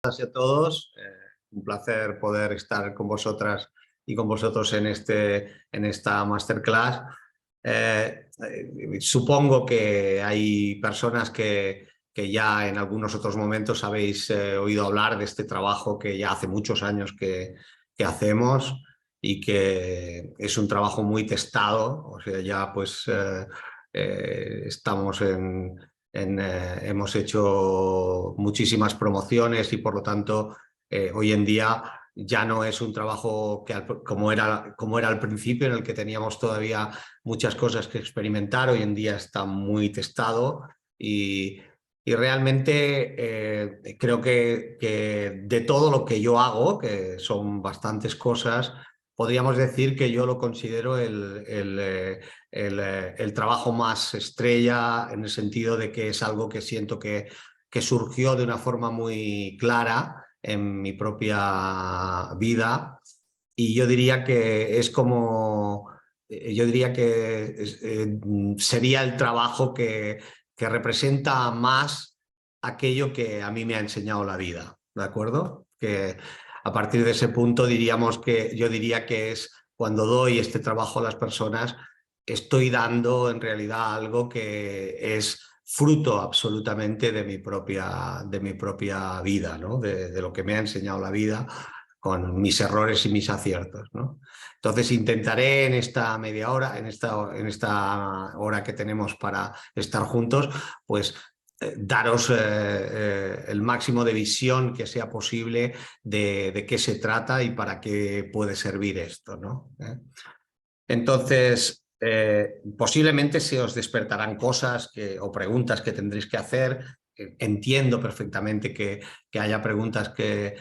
Gracias a todos. Un placer poder estar con vosotras y con vosotros en esta masterclass. Supongo que hay personas que ya en algunos otros momentos habéis oído hablar de este trabajo que ya hace muchos años que hacemos y que es un trabajo muy testado. O sea, ya pues estamos hemos hecho muchísimas promociones y por lo tanto hoy en día ya no es un trabajo como era al principio, en el que teníamos todavía muchas cosas que experimentar. Hoy en día está muy testado y realmente creo que de todo lo que yo hago, que son bastantes cosas, podríamos decir que yo lo considero el trabajo más estrella, en el sentido de que es algo que siento que surgió de una forma muy clara en mi propia vida, y yo diría que es como, yo diría que sería el trabajo que representa más aquello que a mí me ha enseñado la vida, ¿de acuerdo? Que a partir de ese punto yo diría que es cuando doy este trabajo a las personas, estoy dando en realidad algo que es fruto absolutamente de mi propia vida, ¿no? De lo que me ha enseñado la vida, con mis errores y mis aciertos, ¿no? Entonces intentaré en esta media hora, en esta hora que tenemos para estar juntos, pues daros el máximo de visión que sea posible de qué se trata y para qué puede servir esto, ¿no? Entonces, posiblemente se os despertarán cosas o preguntas que tendréis que hacer. Entiendo perfectamente que haya preguntas que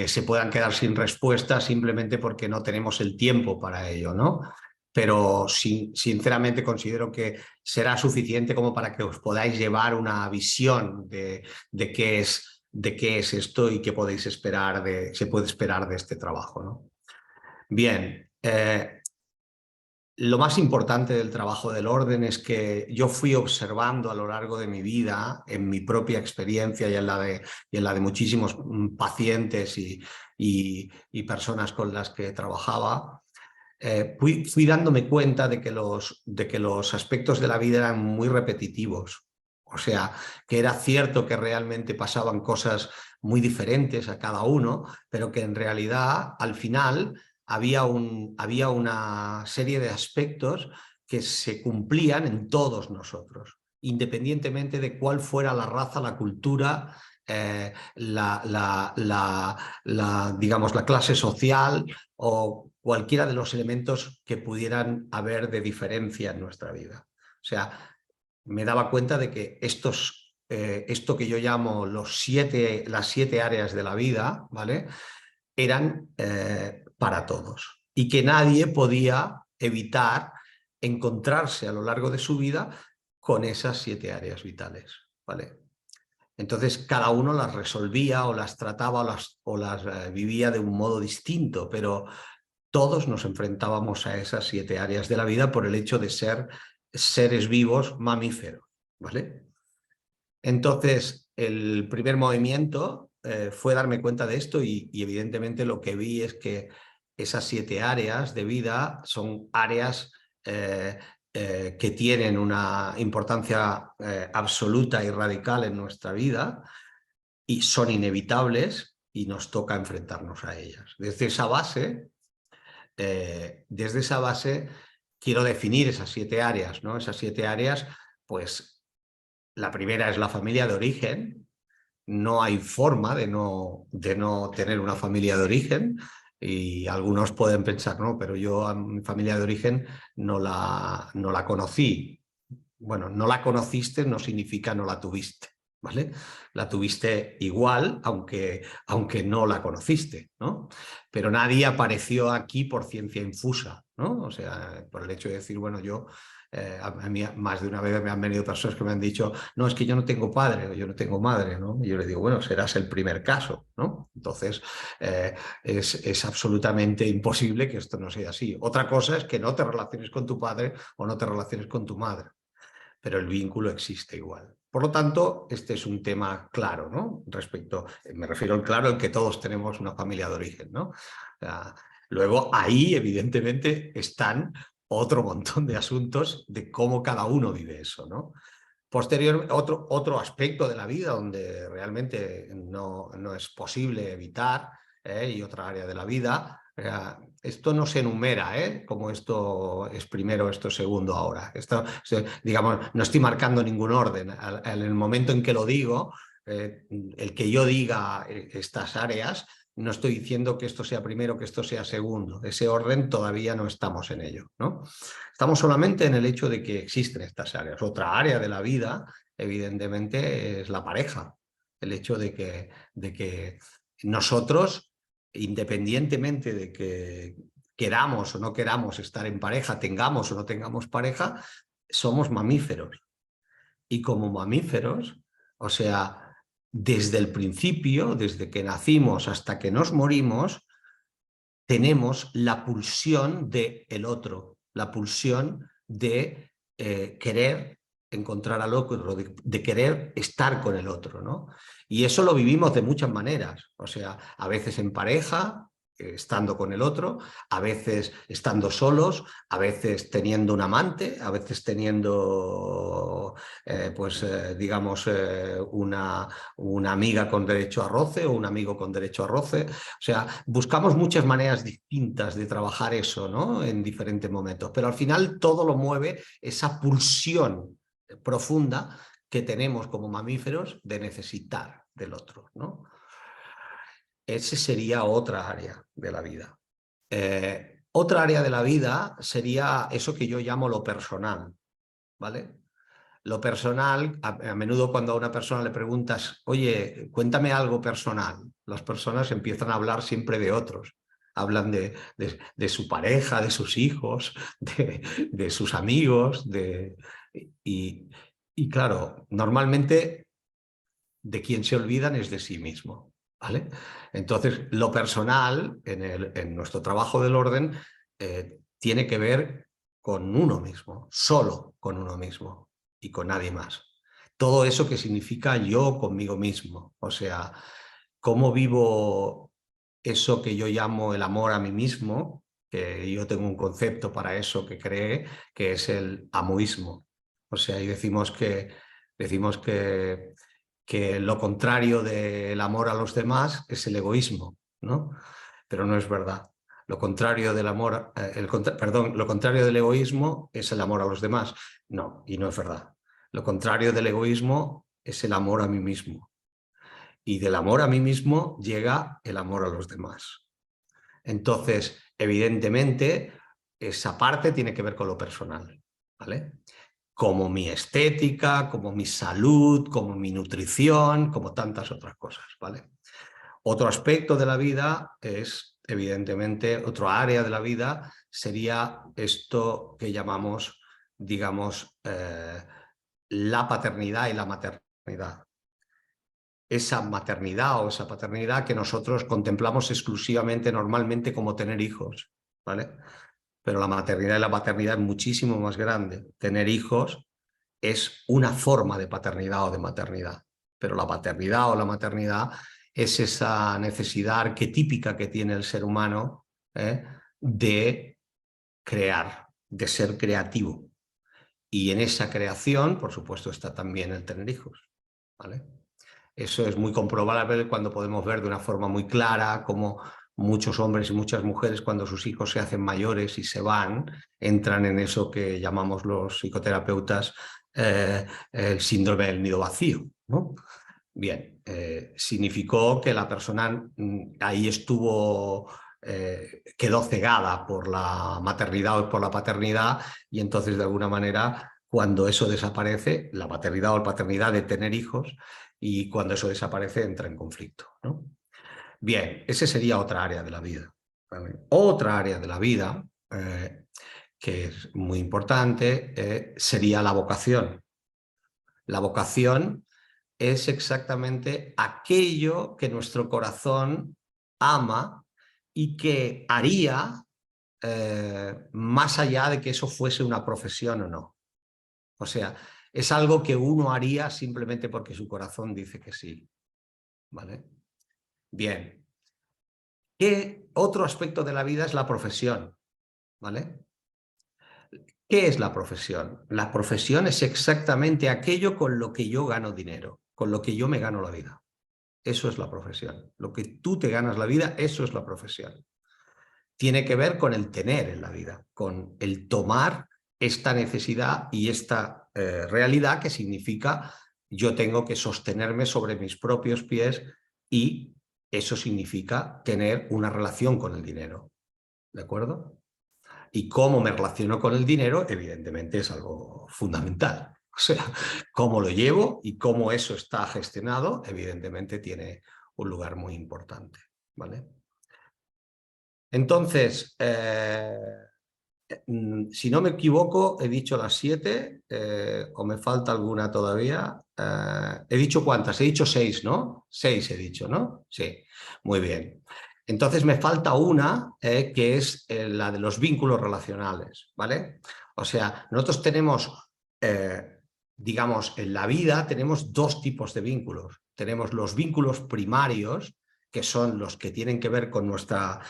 se puedan quedar sin respuesta simplemente porque no tenemos el tiempo para ello, ¿no? Pero sinceramente considero que será suficiente como para que os podáis llevar una visión de qué es esto y qué podéis esperar se puede esperar de este trabajo, ¿no? Bien. Lo más importante del trabajo del orden es que yo fui observando a lo largo de mi vida, en mi propia experiencia y en la de muchísimos pacientes y personas con las que trabajaba, fui dándome cuenta de que los aspectos de la vida eran muy repetitivos. O sea, que era cierto que realmente pasaban cosas muy diferentes a cada uno, pero que en realidad al final había una serie de aspectos que se cumplían en todos nosotros, independientemente de cuál fuera la raza, la cultura, digamos, la clase social o cualquiera de los elementos que pudieran haber de diferencia en nuestra vida. O sea, me daba cuenta de que esto que yo llamo las 7 áreas de la vida, ¿vale?, eran para todos, y que nadie podía evitar encontrarse a lo largo de su vida con esas 7 áreas vitales, ¿vale? Entonces cada uno las resolvía o las trataba o las vivía de un modo distinto, pero todos nos enfrentábamos a esas 7 áreas de la vida por el hecho de ser seres vivos mamíferos, ¿vale? Entonces, el primer movimiento fue darme cuenta de esto y evidentemente lo que vi es que esas 7 áreas de vida son áreas que tienen una importancia absoluta y radical en nuestra vida y son inevitables y nos toca enfrentarnos a ellas. Desde esa base quiero definir esas 7 áreas, ¿no? Esas 7 áreas, pues la primera es la familia de origen. No hay forma de no tener una familia de origen, y algunos pueden pensar, no, pero yo a mi familia de origen no la conocí. Bueno, no la conociste no significa no la tuviste, ¿vale? La tuviste igual, aunque no la conociste, ¿no? Pero nadie apareció aquí por ciencia infusa, ¿no? O sea, por el hecho de decir, bueno, a mí más de una vez me han venido personas que me han dicho, no, es que yo no tengo padre o yo no tengo madre, ¿no? Y yo le digo, bueno, serás el primer caso, ¿no? Entonces, es absolutamente imposible que esto no sea así. Otra cosa es que no te relaciones con tu padre o no te relaciones con tu madre, pero el vínculo existe igual. Por lo tanto, este es un tema claro, ¿no? Me refiero al claro el que todos tenemos una familia de origen, ¿no? O sea, luego ahí, evidentemente, están otro montón de asuntos de cómo cada uno vive eso, ¿no? Posterior, otro aspecto de la vida donde realmente no es posible evitar, y otra área de la vida, esto no se enumera, como esto es primero, esto es segundo ahora. Esto, digamos, no estoy marcando ningún orden. En el momento en que lo digo, el que yo diga estas áreas, no estoy diciendo que esto sea primero, que esto sea segundo. Ese orden todavía no estamos en ello, ¿no? Estamos solamente en el hecho de que existen estas áreas. Otra área de la vida, evidentemente, es la pareja. El hecho de que nosotros, independientemente de que queramos o no queramos estar en pareja, tengamos o no tengamos pareja, somos mamíferos. Y como mamíferos, o sea, desde el principio, desde que nacimos hasta que nos morimos, tenemos la pulsión del otro, la pulsión de querer encontrar al otro, de querer estar con el otro, ¿no? Y eso lo vivimos de muchas maneras, o sea, a veces en pareja, estando con el otro, a veces estando solos, a veces teniendo un amante, a veces teniendo, digamos, una amiga con derecho a roce o un amigo con derecho a roce. O sea, buscamos muchas maneras distintas de trabajar eso, ¿no? En diferentes momentos, pero al final todo lo mueve esa pulsión profunda que tenemos como mamíferos de necesitar del otro, ¿no? Ese sería otra área de la vida. Otra área de la vida sería eso que yo llamo lo personal, ¿vale? Lo personal, a menudo cuando a una persona le preguntas, oye, cuéntame algo personal, las personas empiezan a hablar siempre de otros. Hablan de su pareja, de sus hijos, de sus amigos, y, y claro, normalmente de quien se olvidan es de sí mismo, ¿vale? Entonces, lo personal en nuestro trabajo del orden tiene que ver con uno mismo, solo con uno mismo y con nadie más. Todo eso que significa yo conmigo mismo, o sea, cómo vivo eso que yo llamo el amor a mí mismo, que yo tengo un concepto para eso que cree, que es el amoísmo. O sea, y decimos que lo contrario del amor a los demás es el egoísmo, ¿no? Pero no es verdad. Lo contrario del amor, perdón, lo contrario del egoísmo es el amor a los demás. No, y no es verdad. Lo contrario del egoísmo es el amor a mí mismo. Y del amor a mí mismo llega el amor a los demás. Entonces, evidentemente, esa parte tiene que ver con lo personal, ¿vale? Como mi estética, como mi salud, como mi nutrición, como tantas otras cosas, ¿vale? Otro aspecto de la vida es, evidentemente, otra área de la vida sería esto que llamamos, digamos, la paternidad y la maternidad. Esa maternidad o esa paternidad que nosotros contemplamos exclusivamente, normalmente, como tener hijos, ¿vale? Pero la maternidad y la paternidad es muchísimo más grande. Tener hijos es una forma de paternidad o de maternidad, pero la paternidad o la maternidad es esa necesidad arquetípica que tiene el ser humano, de crear, de ser creativo. Y en esa creación, por supuesto, está también el tener hijos, ¿vale? Eso es muy comprobable cuando podemos ver de una forma muy clara cómo muchos hombres y muchas mujeres, cuando sus hijos se hacen mayores y se van, entran en eso que llamamos los psicoterapeutas el síndrome del nido vacío, ¿no? Bien, significó que la persona ahí estuvo, quedó cegada por la maternidad o por la paternidad, y entonces de alguna manera cuando eso desaparece, la maternidad o la paternidad de tener hijos, y cuando eso desaparece entra en conflicto, ¿no? Bien, ese sería otra área de la vida, ¿vale? Otra área de la vida que es muy importante sería la vocación. La vocación es exactamente aquello que nuestro corazón ama y que haría más allá de que eso fuese una profesión o no. O sea, Es algo que uno haría simplemente porque su corazón dice que sí, ¿vale? Bien. ¿Qué otro aspecto de la vida es la profesión? ¿Vale? ¿Qué es la profesión? La profesión es exactamente aquello con lo que yo gano dinero, con lo que yo me gano la vida. Eso es la profesión. Lo que tú te ganas la vida, eso es la profesión. Tiene que ver con el tener en la vida, con el tomar esta necesidad y esta realidad que significa yo tengo que sostenerme sobre mis propios pies y eso significa tener una relación con el dinero. ¿De acuerdo? Y cómo me relaciono con el dinero, evidentemente, es algo fundamental. O sea, cómo lo llevo y cómo eso está gestionado, evidentemente tiene un lugar muy importante, ¿vale? Entonces, si no me equivoco, he dicho las 7 o me falta alguna todavía. ¿He dicho cuántas? He dicho 6, ¿no? 6 he dicho, ¿no? Sí, muy bien. Entonces me falta una que es la de los vínculos relacionales, ¿vale? O sea, nosotros tenemos, digamos, en la vida tenemos dos tipos de vínculos. Tenemos los vínculos primarios, que son los que tienen que ver con nuestra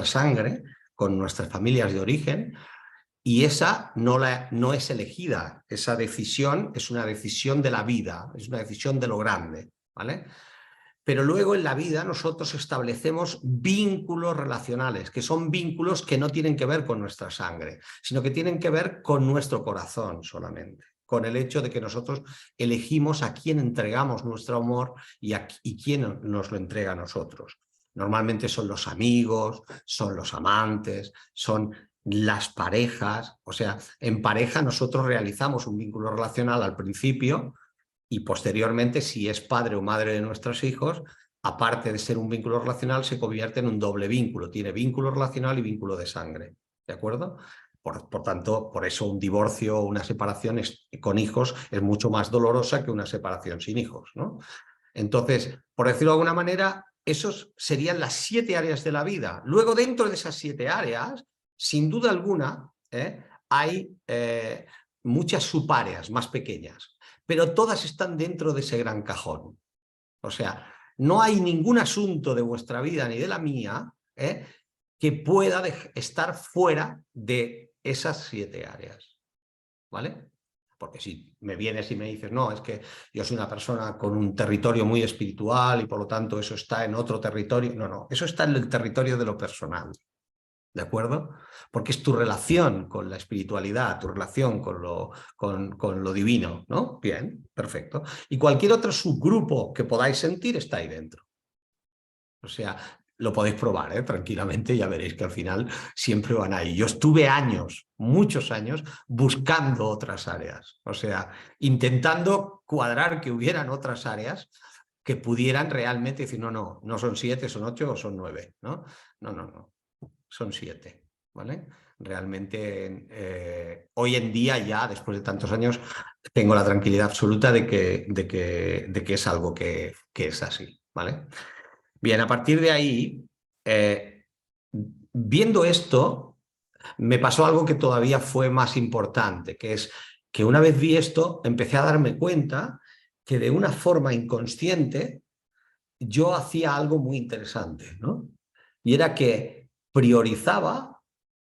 sangre, con nuestras familias de origen, y esa no es elegida, esa decisión es una decisión de la vida, es una decisión de lo grande, ¿vale? Pero luego en la vida nosotros establecemos vínculos relacionales, que son vínculos que no tienen que ver con nuestra sangre, sino que tienen que ver con nuestro corazón solamente, con el hecho de que nosotros elegimos a quién entregamos nuestro amor y quién nos lo entrega a nosotros. Normalmente son los amigos, son los amantes, son las parejas. O sea, en pareja nosotros realizamos un vínculo relacional al principio, y posteriormente, si es padre o madre de nuestros hijos, aparte de ser un vínculo relacional, se convierte en un doble vínculo. Tiene vínculo relacional y vínculo de sangre. ¿De acuerdo? Por tanto, por eso un divorcio o una separación con hijos es mucho más dolorosa que una separación sin hijos, ¿no? Entonces, por decirlo de alguna manera, esos serían las 7 áreas de la vida. Luego, dentro de esas 7 áreas, sin duda alguna, hay muchas subáreas más pequeñas, pero todas están dentro de ese gran cajón. O sea, no hay ningún asunto de vuestra vida ni de la mía que pueda estar fuera de esas 7 áreas, ¿vale? Porque si me vienes y me dices, no, es que yo soy una persona con un territorio muy espiritual y por lo tanto eso está en otro territorio. No, no, eso está en el territorio de lo personal. ¿De acuerdo? Porque es tu relación con la espiritualidad, tu relación con lo divino, ¿no? Bien, perfecto. Y cualquier otro subgrupo que podáis sentir está ahí dentro. O sea, lo podéis probar, tranquilamente, ya veréis que al final siempre van ahí. Yo estuve años, muchos años, buscando otras áreas. O sea, intentando cuadrar que hubieran otras áreas que pudieran realmente decir, no, no, no son 7, son 8 o son 9, ¿no? No, no, no. Son 7, ¿vale? Realmente hoy en día ya, después de tantos años, tengo la tranquilidad absoluta de que es algo que es así, ¿vale? Bien, a partir de ahí, viendo esto, me pasó algo que todavía fue más importante, que es que una vez vi esto, empecé a darme cuenta que de una forma inconsciente yo hacía algo muy interesante, ¿no? Y era que priorizaba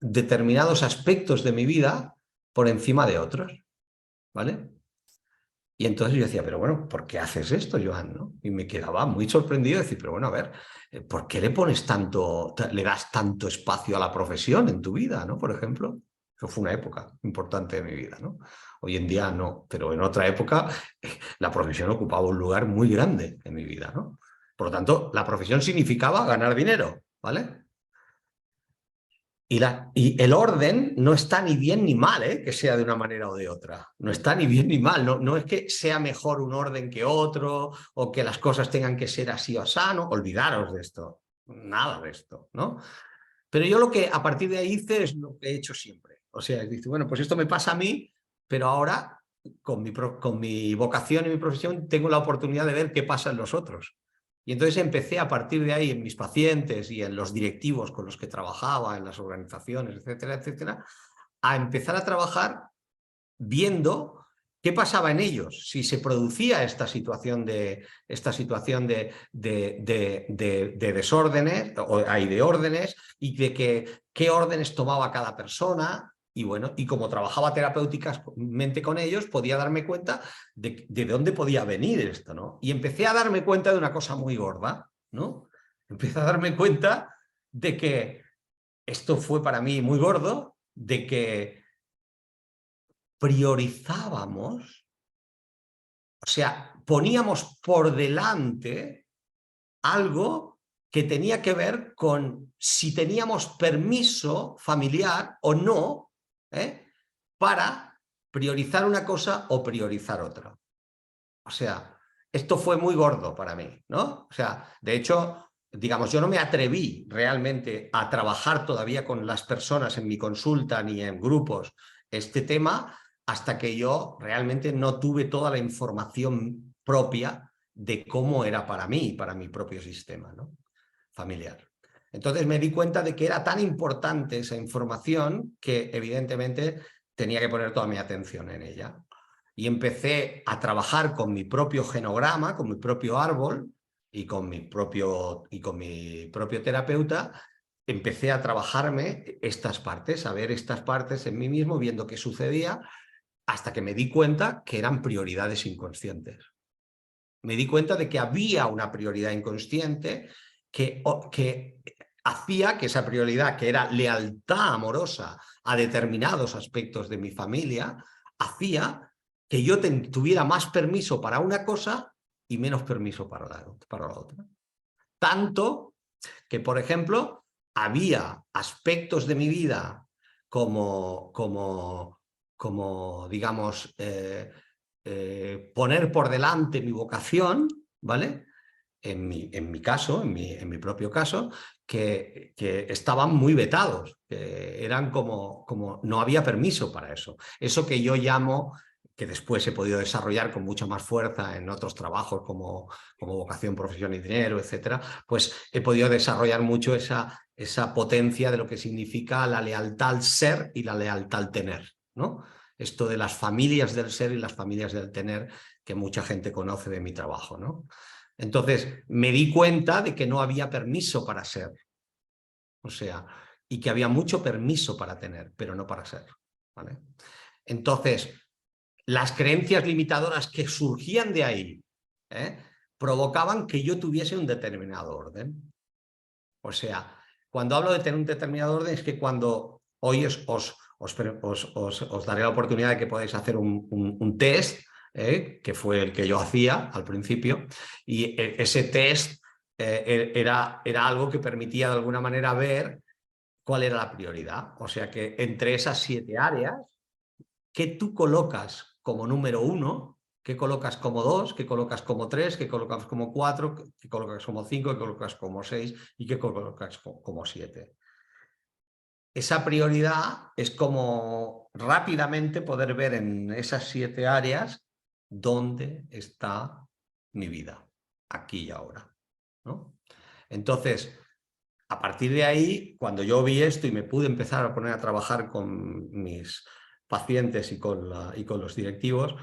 determinados aspectos de mi vida por encima de otros, ¿vale? Y entonces yo decía, pero bueno, ¿por qué haces esto, Joan? ¿No? Y me quedaba muy sorprendido de decir, pero bueno, a ver, ¿por qué le das tanto espacio a la profesión en tu vida, ¿no? Por ejemplo, eso fue una época importante de mi vida, ¿no? Hoy en día no, pero en otra época la profesión ocupaba un lugar muy grande en mi vida, ¿no? Por lo tanto, la profesión significaba ganar dinero, ¿vale? Y el orden no está ni bien ni mal, que sea de una manera o de otra. No está ni bien ni mal. No, no es que sea mejor un orden que otro o que las cosas tengan que ser así o así. No, olvidaros de esto. Nada de esto, ¿no? Pero yo lo que a partir de ahí hice es lo que he hecho siempre. O sea, dice, bueno, pues esto me pasa a mí, pero ahora con mi vocación y mi profesión tengo la oportunidad de ver qué pasa en los otros. Y entonces empecé a partir de ahí en mis pacientes y en los directivos con los que trabajaba, en las organizaciones, etcétera, etcétera, a empezar a trabajar viendo ¿Qué pasaba en ellos si se producía esta situación de desórdenes, o hay de órdenes, y de qué órdenes tomaba cada persona? Y bueno, y como trabajaba terapéuticamente con ellos, podía darme cuenta de dónde podía venir esto, ¿no? Y empecé a darme cuenta de una cosa muy gorda, ¿no? Empecé a darme cuenta de que esto fue para mí muy gordo, de que priorizábamos, o sea, poníamos por delante algo que tenía que ver con si teníamos permiso familiar o no, para priorizar una cosa o priorizar otra. O sea, esto fue muy gordo para mí, ¿no? O sea, de hecho, digamos, yo no me atreví realmente a trabajar todavía con las personas en mi consulta ni en grupos este tema hasta que yo realmente no tuve toda la información propia de cómo era para mí, para mi propio sistema, ¿no? Familiar. Entonces me di cuenta de que era tan importante esa información que evidentemente tenía que poner toda mi atención en ella. Y empecé a trabajar con mi propio genograma, con mi propio árbol y con mi propio terapeuta. Empecé a trabajarme estas partes, a ver estas partes en mí mismo, viendo qué sucedía, hasta que me di cuenta que eran prioridades inconscientes. Me di cuenta de que había una prioridad inconsciente que hacía que esa prioridad, que era lealtad amorosa a determinados aspectos de mi familia, hacía que yo tuviera más permiso para una cosa y menos permiso para la otra. Tanto que, por ejemplo, había aspectos de mi vida como digamos, poner por delante mi vocación, ¿vale? En mi caso, en mi propio caso, que estaban muy vetados, que eran como no había permiso para eso. Eso que yo llamo, que después he podido desarrollar con mucha más fuerza en otros trabajos como vocación, profesión y dinero, etcétera, pues he podido desarrollar mucho esa potencia de lo que significa la lealtad al ser y la lealtad al tener, ¿no? Esto de las familias del ser y las familias del tener que mucha gente conoce de mi trabajo, ¿no? Entonces me di cuenta de que no había permiso para ser, o sea, y que había mucho permiso para tener, pero no para ser, ¿vale? Entonces, las creencias limitadoras que surgían de ahí provocaban que yo tuviese un determinado orden. O sea, cuando hablo de tener un determinado orden es que cuando hoy os daré la oportunidad de que podáis hacer un test, que fue el que yo hacía al principio, y ese test era algo que permitía de alguna manera ver cuál era la prioridad. O sea que entre esas 7 áreas, ¿qué tú colocas como número 1? ¿Qué colocas como 2? ¿Qué colocas como 3? ¿Qué colocas como 4? ¿Qué colocas como 5? ¿Qué colocas como 6? ¿Y qué colocas como 7? Esa prioridad es como rápidamente poder ver en esas 7 áreas dónde está mi vida, aquí y ahora, ¿no? Entonces, a partir de ahí, cuando yo vi esto y me pude empezar a poner a trabajar con mis pacientes y con los directivos,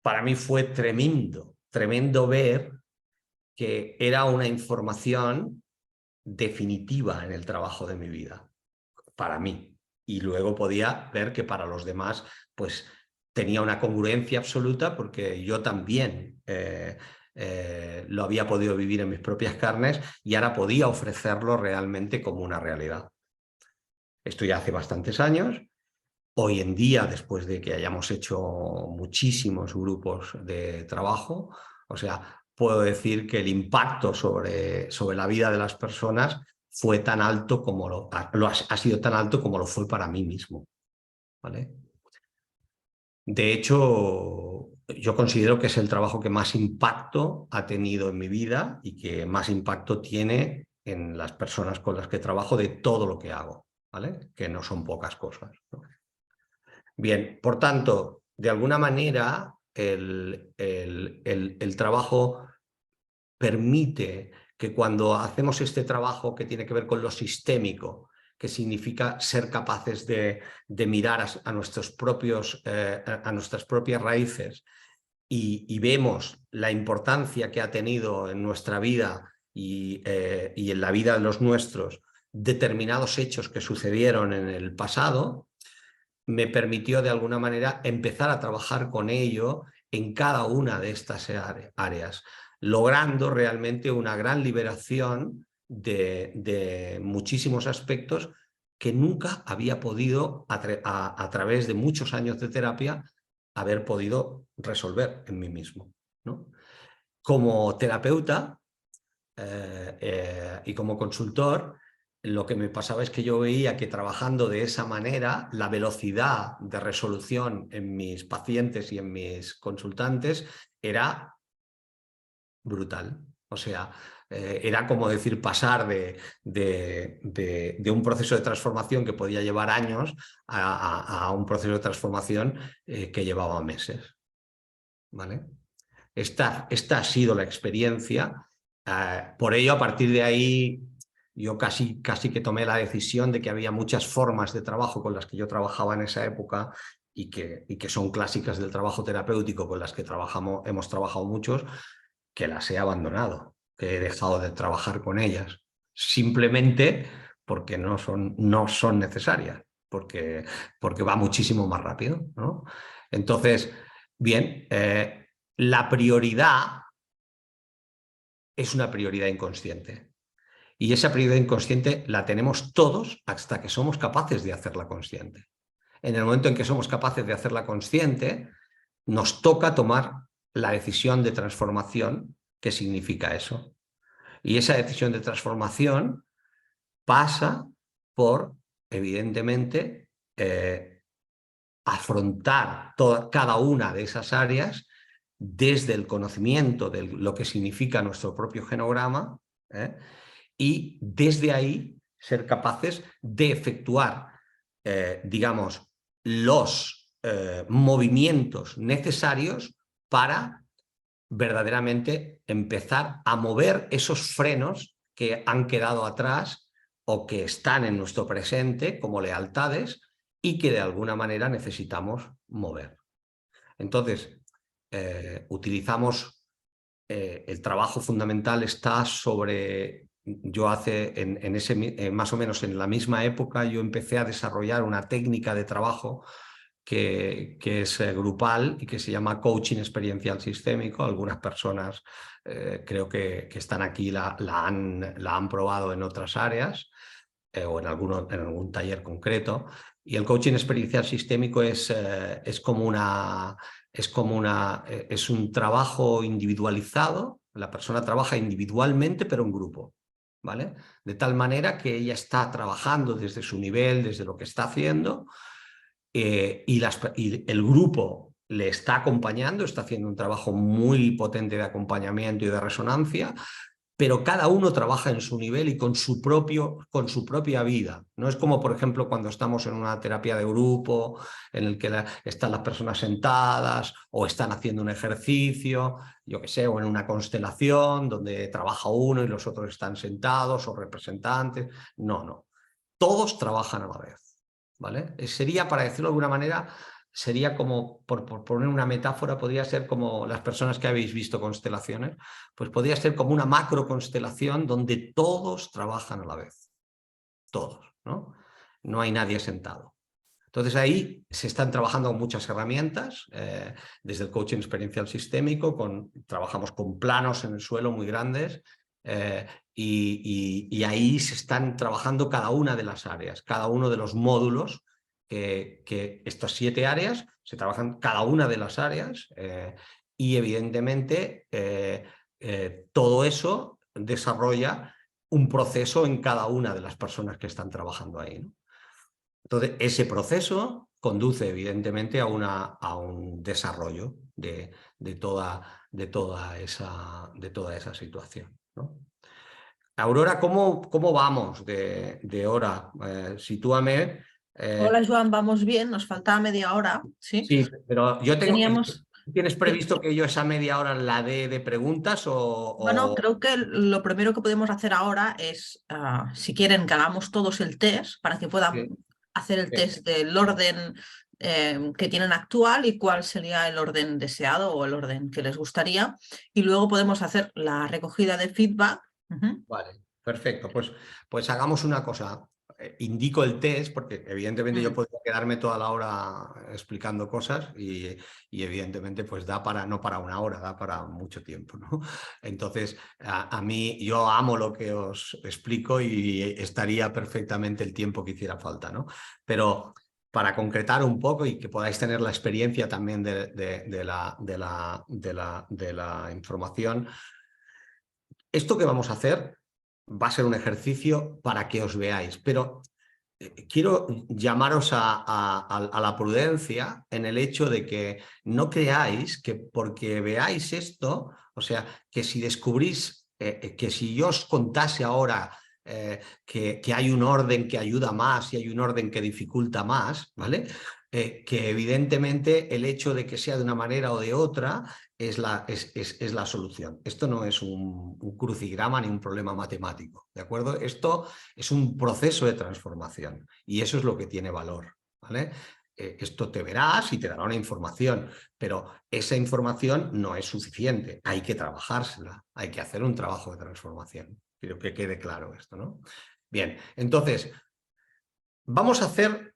para mí fue tremendo ver que era una información definitiva en el trabajo de mi vida, para mí. Y luego podía ver que para los demás, pues tenía una congruencia absoluta porque yo también lo había podido vivir en mis propias carnes y ahora podía ofrecerlo realmente como una realidad. Esto ya hace bastantes años. Hoy en día, después de que hayamos hecho muchísimos grupos de trabajo, o sea, puedo decir que el impacto sobre la vida de las personas fue tan alto como ha sido tan alto como lo fue para mí mismo, ¿vale? De hecho, yo considero que es el trabajo que más impacto ha tenido en mi vida y que más impacto tiene en las personas con las que trabajo de todo lo que hago, ¿vale? Que no son pocas cosas, ¿no? Bien, por tanto, de alguna manera el trabajo permite que cuando hacemos este trabajo que tiene que ver con lo sistémico, que significa ser capaces de mirar a nuestras propias raíces y vemos la importancia que ha tenido en nuestra vida y en la vida de los nuestros determinados hechos que sucedieron en el pasado, me permitió de alguna manera empezar a trabajar con ello en cada una de estas áreas, logrando realmente una gran liberación de muchísimos aspectos que nunca había podido, a través de muchos años de terapia, haber podido resolver en mí mismo, ¿no? Como terapeuta y como consultor, lo que me pasaba es que yo veía que trabajando de esa manera, la velocidad de resolución en mis pacientes y en mis consultantes era brutal. O sea, era como decir pasar de un proceso de transformación que podía llevar años a un proceso de transformación que llevaba meses. ¿Vale? Esta ha sido la experiencia. Por ello, a partir de ahí, yo casi que tomé la decisión de que había muchas formas de trabajo con las que yo trabajaba en esa época y que son clásicas del trabajo terapéutico, con las que hemos trabajado muchos, que las he abandonado, que he dejado de trabajar con ellas, simplemente porque no son necesarias, porque va muchísimo más rápido, ¿no? Entonces, bien, la prioridad es una prioridad inconsciente. Y esa prioridad inconsciente la tenemos todos hasta que somos capaces de hacerla consciente. En el momento en que somos capaces de hacerla consciente, nos toca tomar la decisión de transformación que significa eso. Y esa decisión de transformación pasa por, evidentemente, afrontar cada una de esas áreas desde el conocimiento de lo que significa nuestro propio genograma, y desde ahí ser capaces de efectuar, digamos, los movimientos necesarios para verdaderamente empezar a mover esos frenos que han quedado atrás o que están en nuestro presente como lealtades y que de alguna manera necesitamos mover. Entonces, utilizamos el trabajo fundamental está sobre, yo más o menos en la misma época yo empecé a desarrollar una técnica de trabajo que es grupal y que se llama coaching experiencial sistémico. Algunas personas creo que están aquí la han probado en otras áreas o en algún taller concreto. Y el coaching experiencial sistémico es un trabajo individualizado. La persona trabaja individualmente, pero en grupo, ¿vale? De tal manera que ella está trabajando desde su nivel, desde lo que está haciendo, y el grupo le está acompañando, está haciendo un trabajo muy potente de acompañamiento y de resonancia, pero cada uno trabaja en su nivel y con su propia vida. No es como, por ejemplo, cuando estamos en una terapia de grupo en el que están las personas sentadas o están haciendo un ejercicio, yo qué sé, o en una constelación donde trabaja uno y los otros están sentados o representantes. No. Todos trabajan a la vez, ¿vale? Sería, para decirlo de alguna manera, sería como, por poner una metáfora, podría ser como las personas que habéis visto constelaciones, pues podría ser como una macro constelación donde todos trabajan a la vez. Todos, ¿no? No hay nadie sentado. Entonces ahí se están trabajando con muchas herramientas, desde el coaching experiencial sistémico, trabajamos con planos en el suelo muy grandes, y ahí se están trabajando cada una de las áreas, cada uno de los módulos, que estas 7 áreas se trabajan cada una de las áreas, y evidentemente todo eso desarrolla un proceso en cada una de las personas que están trabajando ahí, ¿no? Entonces, ese proceso conduce evidentemente a un desarrollo de toda esa situación, ¿no? Aurora, ¿cómo vamos de hora? Sitúame. Hola, Joan, vamos bien, nos faltaba media hora, ¿sí? Sí, pero yo tengo, Teníamos. ¿Tienes previsto que yo esa media hora la dé de preguntas Bueno, creo que lo primero que podemos hacer ahora es, si quieren que hagamos todos el test, para que puedan Sí, hacer el sí. test del orden que tienen actual y cuál sería el orden deseado o el orden que les gustaría. Y luego podemos hacer la recogida de feedback. Ujú. Vale, perfecto. Pues hagamos una cosa. Indico el test, porque evidentemente yo Mm. podría quedarme toda la hora explicando cosas y evidentemente pues da para, no para una hora, da para mucho tiempo, ¿no? Entonces, a mí, yo amo lo que os explico y estaría perfectamente el tiempo que hiciera falta, ¿no? Pero para concretar un poco y que podáis tener la experiencia también de la información, esto que vamos a hacer va a ser un ejercicio para que os veáis, pero quiero llamaros a la prudencia en el hecho de que no creáis que porque veáis esto, o sea, que si descubrís, que si yo os contase ahora que hay un orden que ayuda más y hay un orden que dificulta más, ¿vale? Que evidentemente el hecho de que sea de una manera o de otra es la solución. Esto no es un crucigrama ni un problema matemático, ¿de acuerdo? Esto es un proceso de transformación y eso es lo que tiene valor, ¿vale? Esto te verás y te dará una información, pero esa información no es suficiente, hay que trabajársela, hay que hacer un trabajo de transformación. Quiero que quede claro esto, ¿no? Bien, entonces, vamos a hacer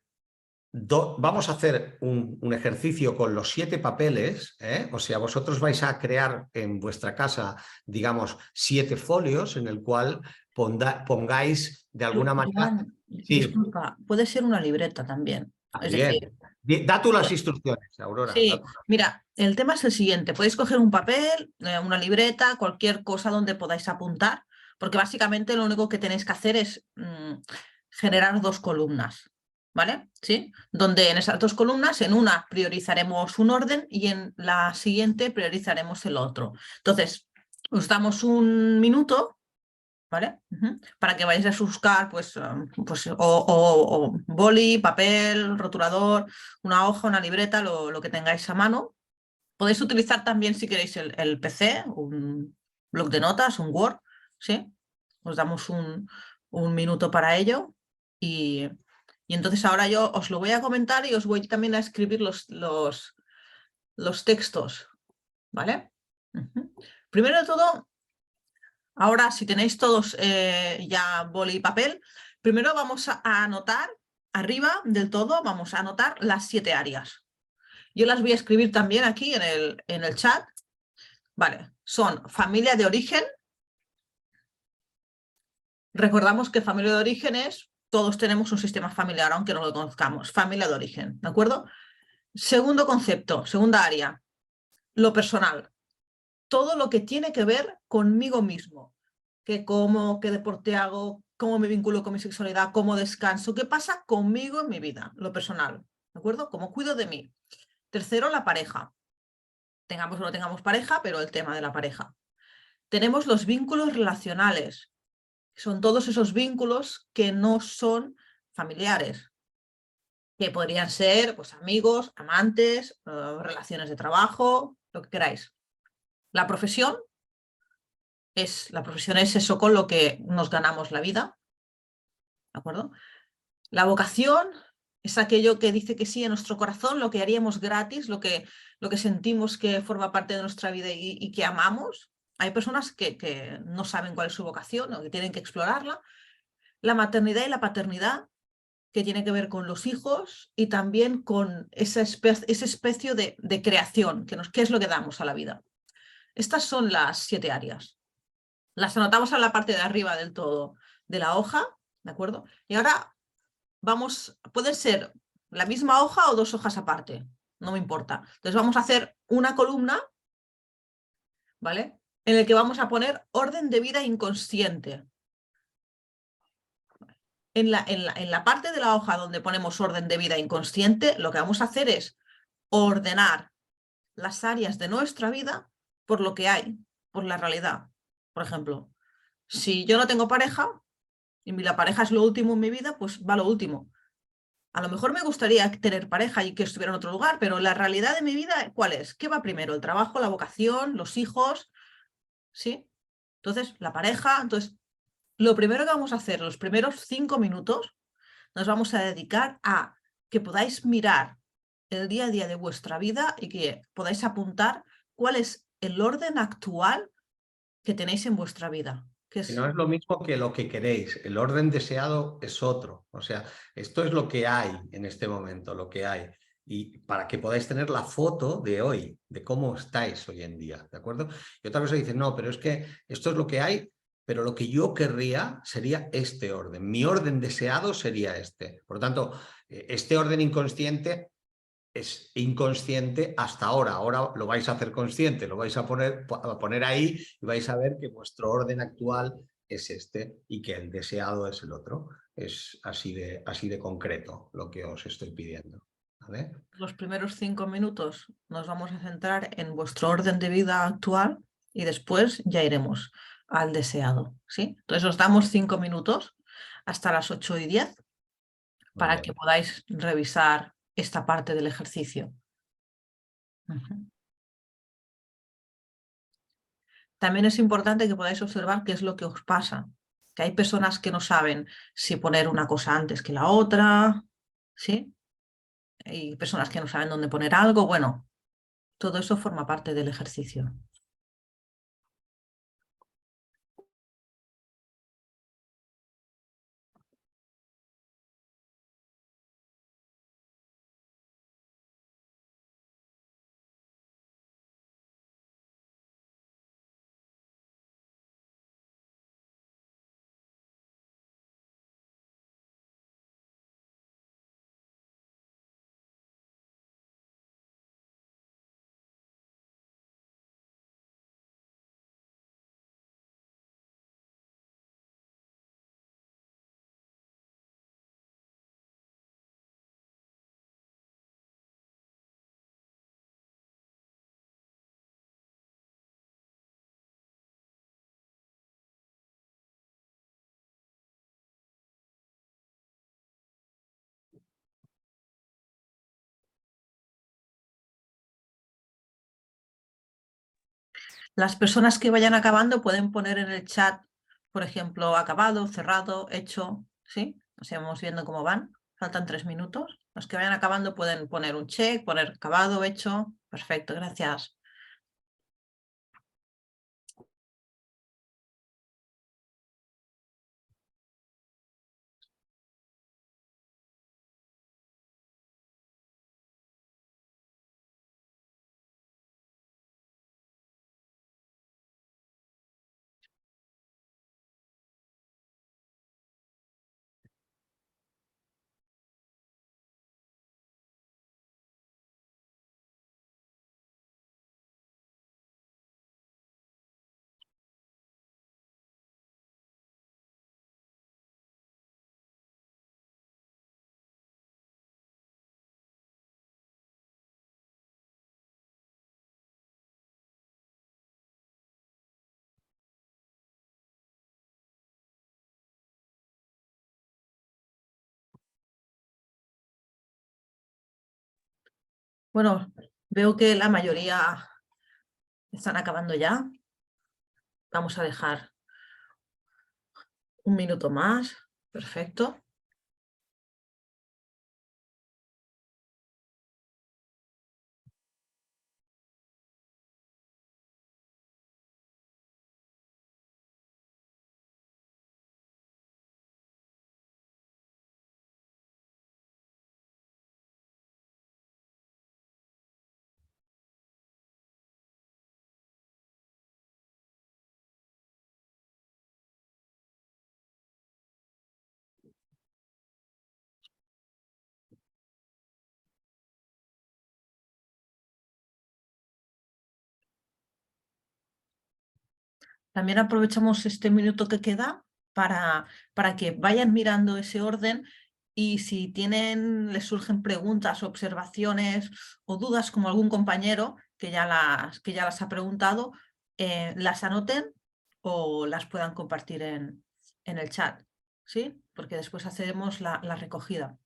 un ejercicio con los 7 papeles, ¿eh? O sea, vosotros vais a crear en vuestra casa, digamos, 7 folios en el cual pongáis de alguna manera... Joan, Sí, disculpa, puede ser una libreta también. Es decir, bien. Da tú las instrucciones, Aurora. sí, mira, el tema es el siguiente. Podéis coger un papel, una libreta, cualquier cosa donde podáis apuntar, porque básicamente lo único que tenéis que hacer es generar 2 columnas, ¿vale? ¿Sí? Donde en esas 2 columnas, en una priorizaremos un orden y en la siguiente priorizaremos el otro. Entonces, os damos un minuto. ¿Vale? Para que vayáis a buscar pues, o boli, papel, rotulador, una hoja, una libreta, lo que tengáis a mano. Podéis utilizar también, si queréis, el PC, un bloc de notas, un Word, ¿sí? Os damos un minuto para ello y entonces ahora yo os lo voy a comentar y os voy también a escribir los textos, ¿vale? Primero de todo, ahora, si tenéis todos ya boli y papel, primero vamos a anotar, arriba del todo, vamos a anotar las 7 áreas. Yo las voy a escribir también aquí en el chat. Vale, son familia de origen. Recordamos que familia de origen es, todos tenemos un sistema familiar, aunque no lo conozcamos. Familia de origen, ¿de acuerdo? Segundo concepto, segunda área, lo personal. Todo lo que tiene que ver conmigo mismo. Qué como, qué deporte hago, cómo me vinculo con mi sexualidad, cómo descanso, qué pasa conmigo en mi vida, lo personal, ¿de acuerdo? Cómo cuido de mí. Tercero, la pareja. Tengamos o no tengamos pareja, pero el tema de la pareja. Tenemos los vínculos relacionales. Son todos esos vínculos que no son familiares, que podrían ser pues, amigos, amantes, relaciones de trabajo, lo que queráis. La profesión es eso con lo que nos ganamos la vida, ¿de acuerdo? La vocación es aquello que dice que sí a nuestro corazón, lo que haríamos gratis, lo que sentimos que forma parte de nuestra vida y que amamos. Hay personas que no saben cuál es su vocación o que tienen que explorarla. La maternidad y la paternidad, que tiene que ver con los hijos y también con esa especie de creación, ¿qué es lo que damos a la vida? Estas son las 7 áreas. Las anotamos en la parte de arriba del todo de la hoja, ¿de acuerdo? Y ahora pueden ser la misma hoja o 2 hojas aparte, no me importa. Entonces vamos a hacer una columna, ¿vale? En el que vamos a poner orden de vida inconsciente. En la parte de la hoja donde ponemos orden de vida inconsciente, lo que vamos a hacer es ordenar las áreas de nuestra vida por lo que hay, por la realidad. Por ejemplo, si yo no tengo pareja y la pareja es lo último en mi vida, pues va lo último. A lo mejor me gustaría tener pareja y que estuviera en otro lugar, pero la realidad de mi vida, ¿cuál es? ¿Qué va primero? ¿El trabajo, la vocación, los hijos? ¿Sí? Entonces, la pareja. Entonces, lo primero que vamos a hacer, los primeros 5 minutos, nos vamos a dedicar a que podáis mirar el día a día de vuestra vida y que podáis apuntar cuál es el orden actual que tenéis en vuestra vida. Que Que es, no es lo mismo que lo que queréis. El orden deseado es otro. O sea, esto es lo que hay en este momento, lo que hay. Y para que podáis tener la foto de hoy, de cómo estáis hoy en día, ¿de acuerdo? Y otra cosa dice, no, pero es que esto es lo que hay, pero lo que yo querría sería este orden. Mi orden deseado sería este. Por lo tanto, este orden inconsciente es inconsciente hasta ahora. Ahora lo vais a hacer consciente, lo vais a poner ahí y vais a ver que vuestro orden actual es este y que el deseado es el otro. Es así de concreto lo que os estoy pidiendo. ¿Vale? los primeros 5 minutos nos vamos a centrar en vuestro orden de vida actual y después ya iremos al deseado. ¿Sí? Entonces os damos 5 minutos hasta las 8:10 Muy para que bien. podáis revisar esta parte del ejercicio. También es importante que podáis observar qué es lo que os pasa, que hay personas que no saben si poner una cosa antes que la otra, ¿sí? Hay personas que no saben dónde poner algo. Bueno, todo eso forma parte del ejercicio. Las personas que vayan acabando pueden poner en el chat, por ejemplo, acabado, cerrado, hecho, ¿sí? O sea, vamos viendo cómo van. Faltan 3 minutos. Los que vayan acabando pueden poner un check, poner acabado, hecho. Perfecto, gracias. Bueno, veo que la mayoría están acabando ya. Vamos a dejar un minuto más. Perfecto. También aprovechamos este minuto que queda para que vayan mirando ese orden y si les surgen preguntas, observaciones o dudas, como algún compañero que ya las ha preguntado, las anoten o las puedan compartir en el chat, ¿sí? Porque después hacemos la recogida.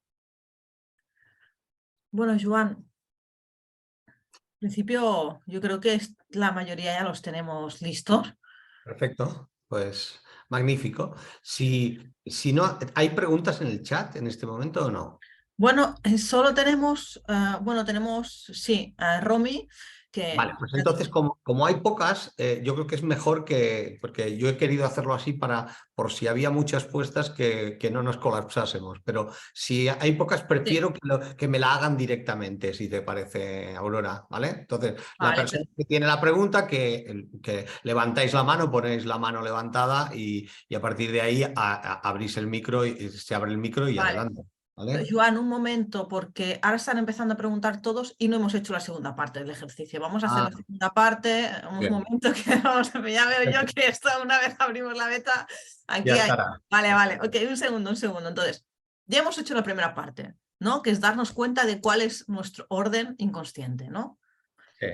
Bueno, Joan, en principio yo creo que la mayoría ya los tenemos listos. Perfecto, pues magnífico. Si no, ¿hay preguntas en el chat en este momento o no? Bueno, solo tenemos, bueno, tenemos, sí, a Romy, que Vale, pues entonces como hay pocas, yo creo que es mejor porque yo he querido hacerlo así por si había muchas puestas que no nos colapsásemos, pero si hay pocas, sí, prefiero que me la hagan directamente, si te parece, Aurora, ¿vale? Entonces, la vale, persona que tiene la pregunta, que levantáis la mano, ponéis la mano levantada y a partir de ahí abrís el micro y se abre el micro y vale. adelante, ¿vale? Joan, un momento, porque ahora están empezando a preguntar todos y no hemos hecho la segunda parte del ejercicio. Vamos a hacer Ah, la segunda parte. Un bien, momento que vamos a ya veo yo que esto, una vez abrimos la beta, ya aquí hay. estará. Vale, vale, ok, un segundo, un segundo. Entonces, ya hemos hecho la primera parte, ¿no? Que es darnos cuenta de cuál es nuestro orden inconsciente, ¿no? Sí.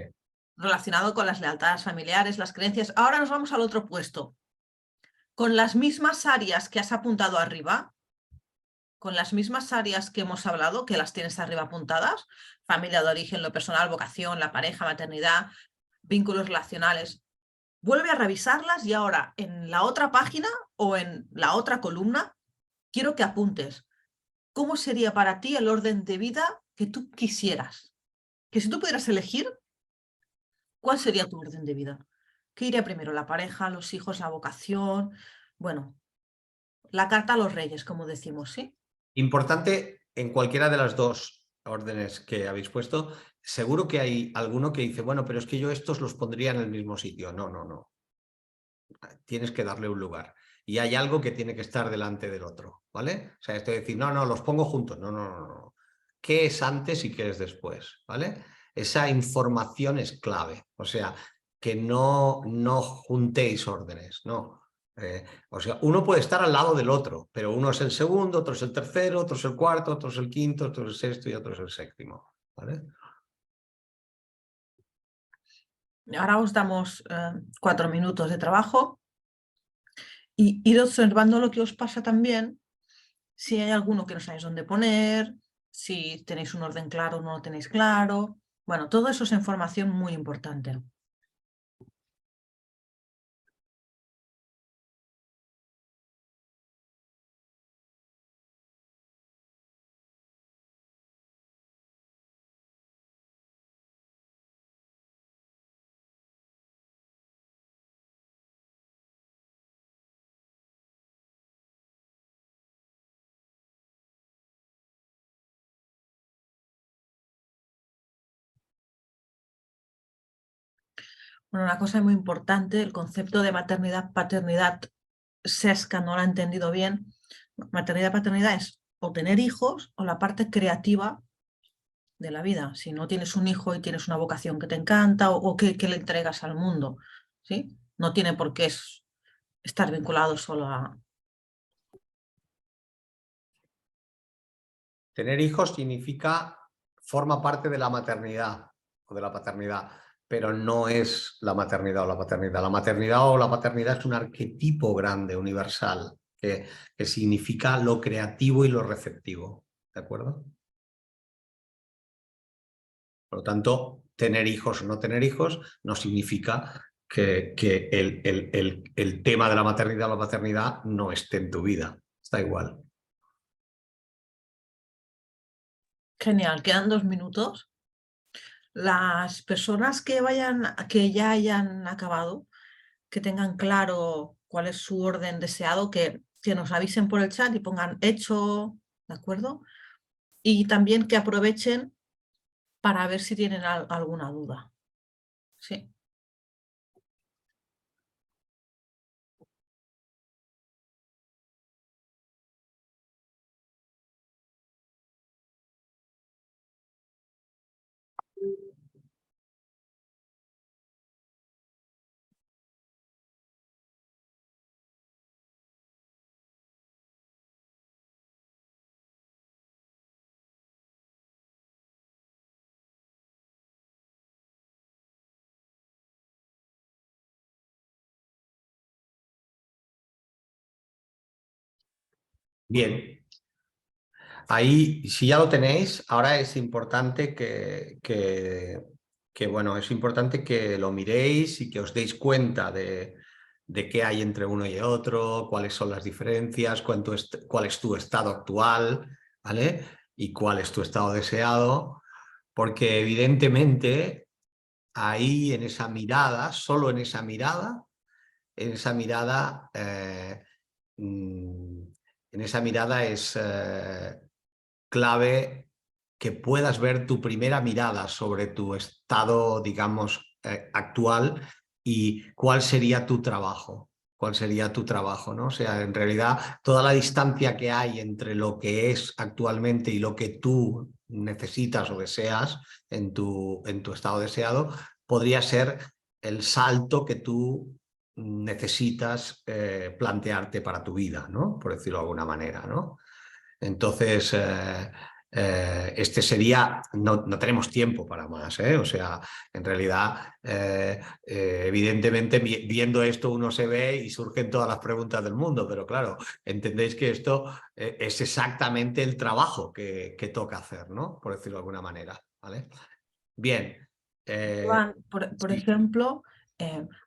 Relacionado con las lealtades familiares, las creencias. Ahora nos vamos al otro puesto. Con las mismas áreas que has apuntado arriba, con las mismas áreas que hemos hablado, que las tienes arriba apuntadas, familia de origen, lo personal, vocación, la pareja, maternidad, vínculos relacionales, vuelve a revisarlas y ahora en la otra página o en la otra columna quiero que apuntes cómo sería para ti el orden de vida que tú quisieras. Que si tú pudieras elegir, ¿cuál sería tu orden de vida? ¿Qué iría primero? ¿La pareja, los hijos, la vocación? Bueno, la carta a los reyes, como decimos, ¿sí? Importante en cualquiera de las dos órdenes que habéis puesto, seguro que hay alguno que dice, bueno, pero es que yo estos los pondría en el mismo sitio. No, no, no. Tienes que darle un lugar. Y hay algo que tiene que estar delante del otro, ¿vale? O sea, esto de decir, no, no, los pongo juntos. No, no, no, no. ¿Qué es antes y qué es después? ¿Vale? Esa información es clave. O sea, que no juntéis órdenes, no. O sea, uno puede estar al lado del otro, pero uno es el segundo, otro es el tercero, otro es el cuarto, otro es el quinto, otro es el sexto y otro es el séptimo. ¿Vale? Ahora os damos 4 minutos de trabajo y ir observando lo que os pasa también, si hay alguno que no sabéis dónde poner, si tenéis un orden claro o no lo tenéis claro. Bueno, todo eso es información muy importante. Bueno, una cosa muy importante, el concepto de maternidad-paternidad, Sesca no lo ha entendido bien. Maternidad-paternidad es o tener hijos o la parte creativa de la vida. Si no tienes un hijo y tienes una vocación que te encanta o que le entregas al mundo, ¿sí? No tiene por qué estar vinculado solo a... Tener hijos significa, forma parte de la maternidad o de la paternidad, pero no es la maternidad o la paternidad. La maternidad o la paternidad es un arquetipo grande, universal, que significa lo creativo y lo receptivo. ¿De acuerdo? Por lo tanto, tener hijos o no tener hijos no significa que el tema de la maternidad o la paternidad no esté en tu vida. Está igual. Genial, quedan 2 minutos. Las personas que ya hayan acabado, que tengan claro cuál es su orden deseado, que nos avisen por el chat y pongan hecho, ¿de acuerdo? Y también que aprovechen para ver si tienen alguna duda. Sí. Bien. ahí, si ya lo tenéis, ahora es importante bueno, es importante que lo miréis y que os deis cuenta de qué hay entre uno y otro, cuáles son las diferencias, cuál es tu estado actual, ¿vale? Y cuál es tu estado deseado, porque evidentemente ahí en esa mirada, solo en esa mirada, mm, en esa mirada es clave que puedas ver tu primera mirada sobre tu estado, digamos, actual y cuál sería tu trabajo. ¿Cuál sería tu trabajo? ¿No? O sea, en realidad, toda la distancia que hay entre lo que es actualmente y lo que tú necesitas o deseas en tu estado deseado, podría ser el salto que tú necesitas plantearte para tu vida, ¿no? Por decirlo de alguna manera, ¿no? Entonces, este sería, no tenemos tiempo para más, ¿eh? O sea, en realidad, evidentemente, viendo esto uno se ve y surgen todas las preguntas del mundo, pero claro, entendéis que esto es exactamente el trabajo que toca hacer, ¿no? Por decirlo de alguna manera, ¿vale? Bien. Joan, por Sí. ejemplo,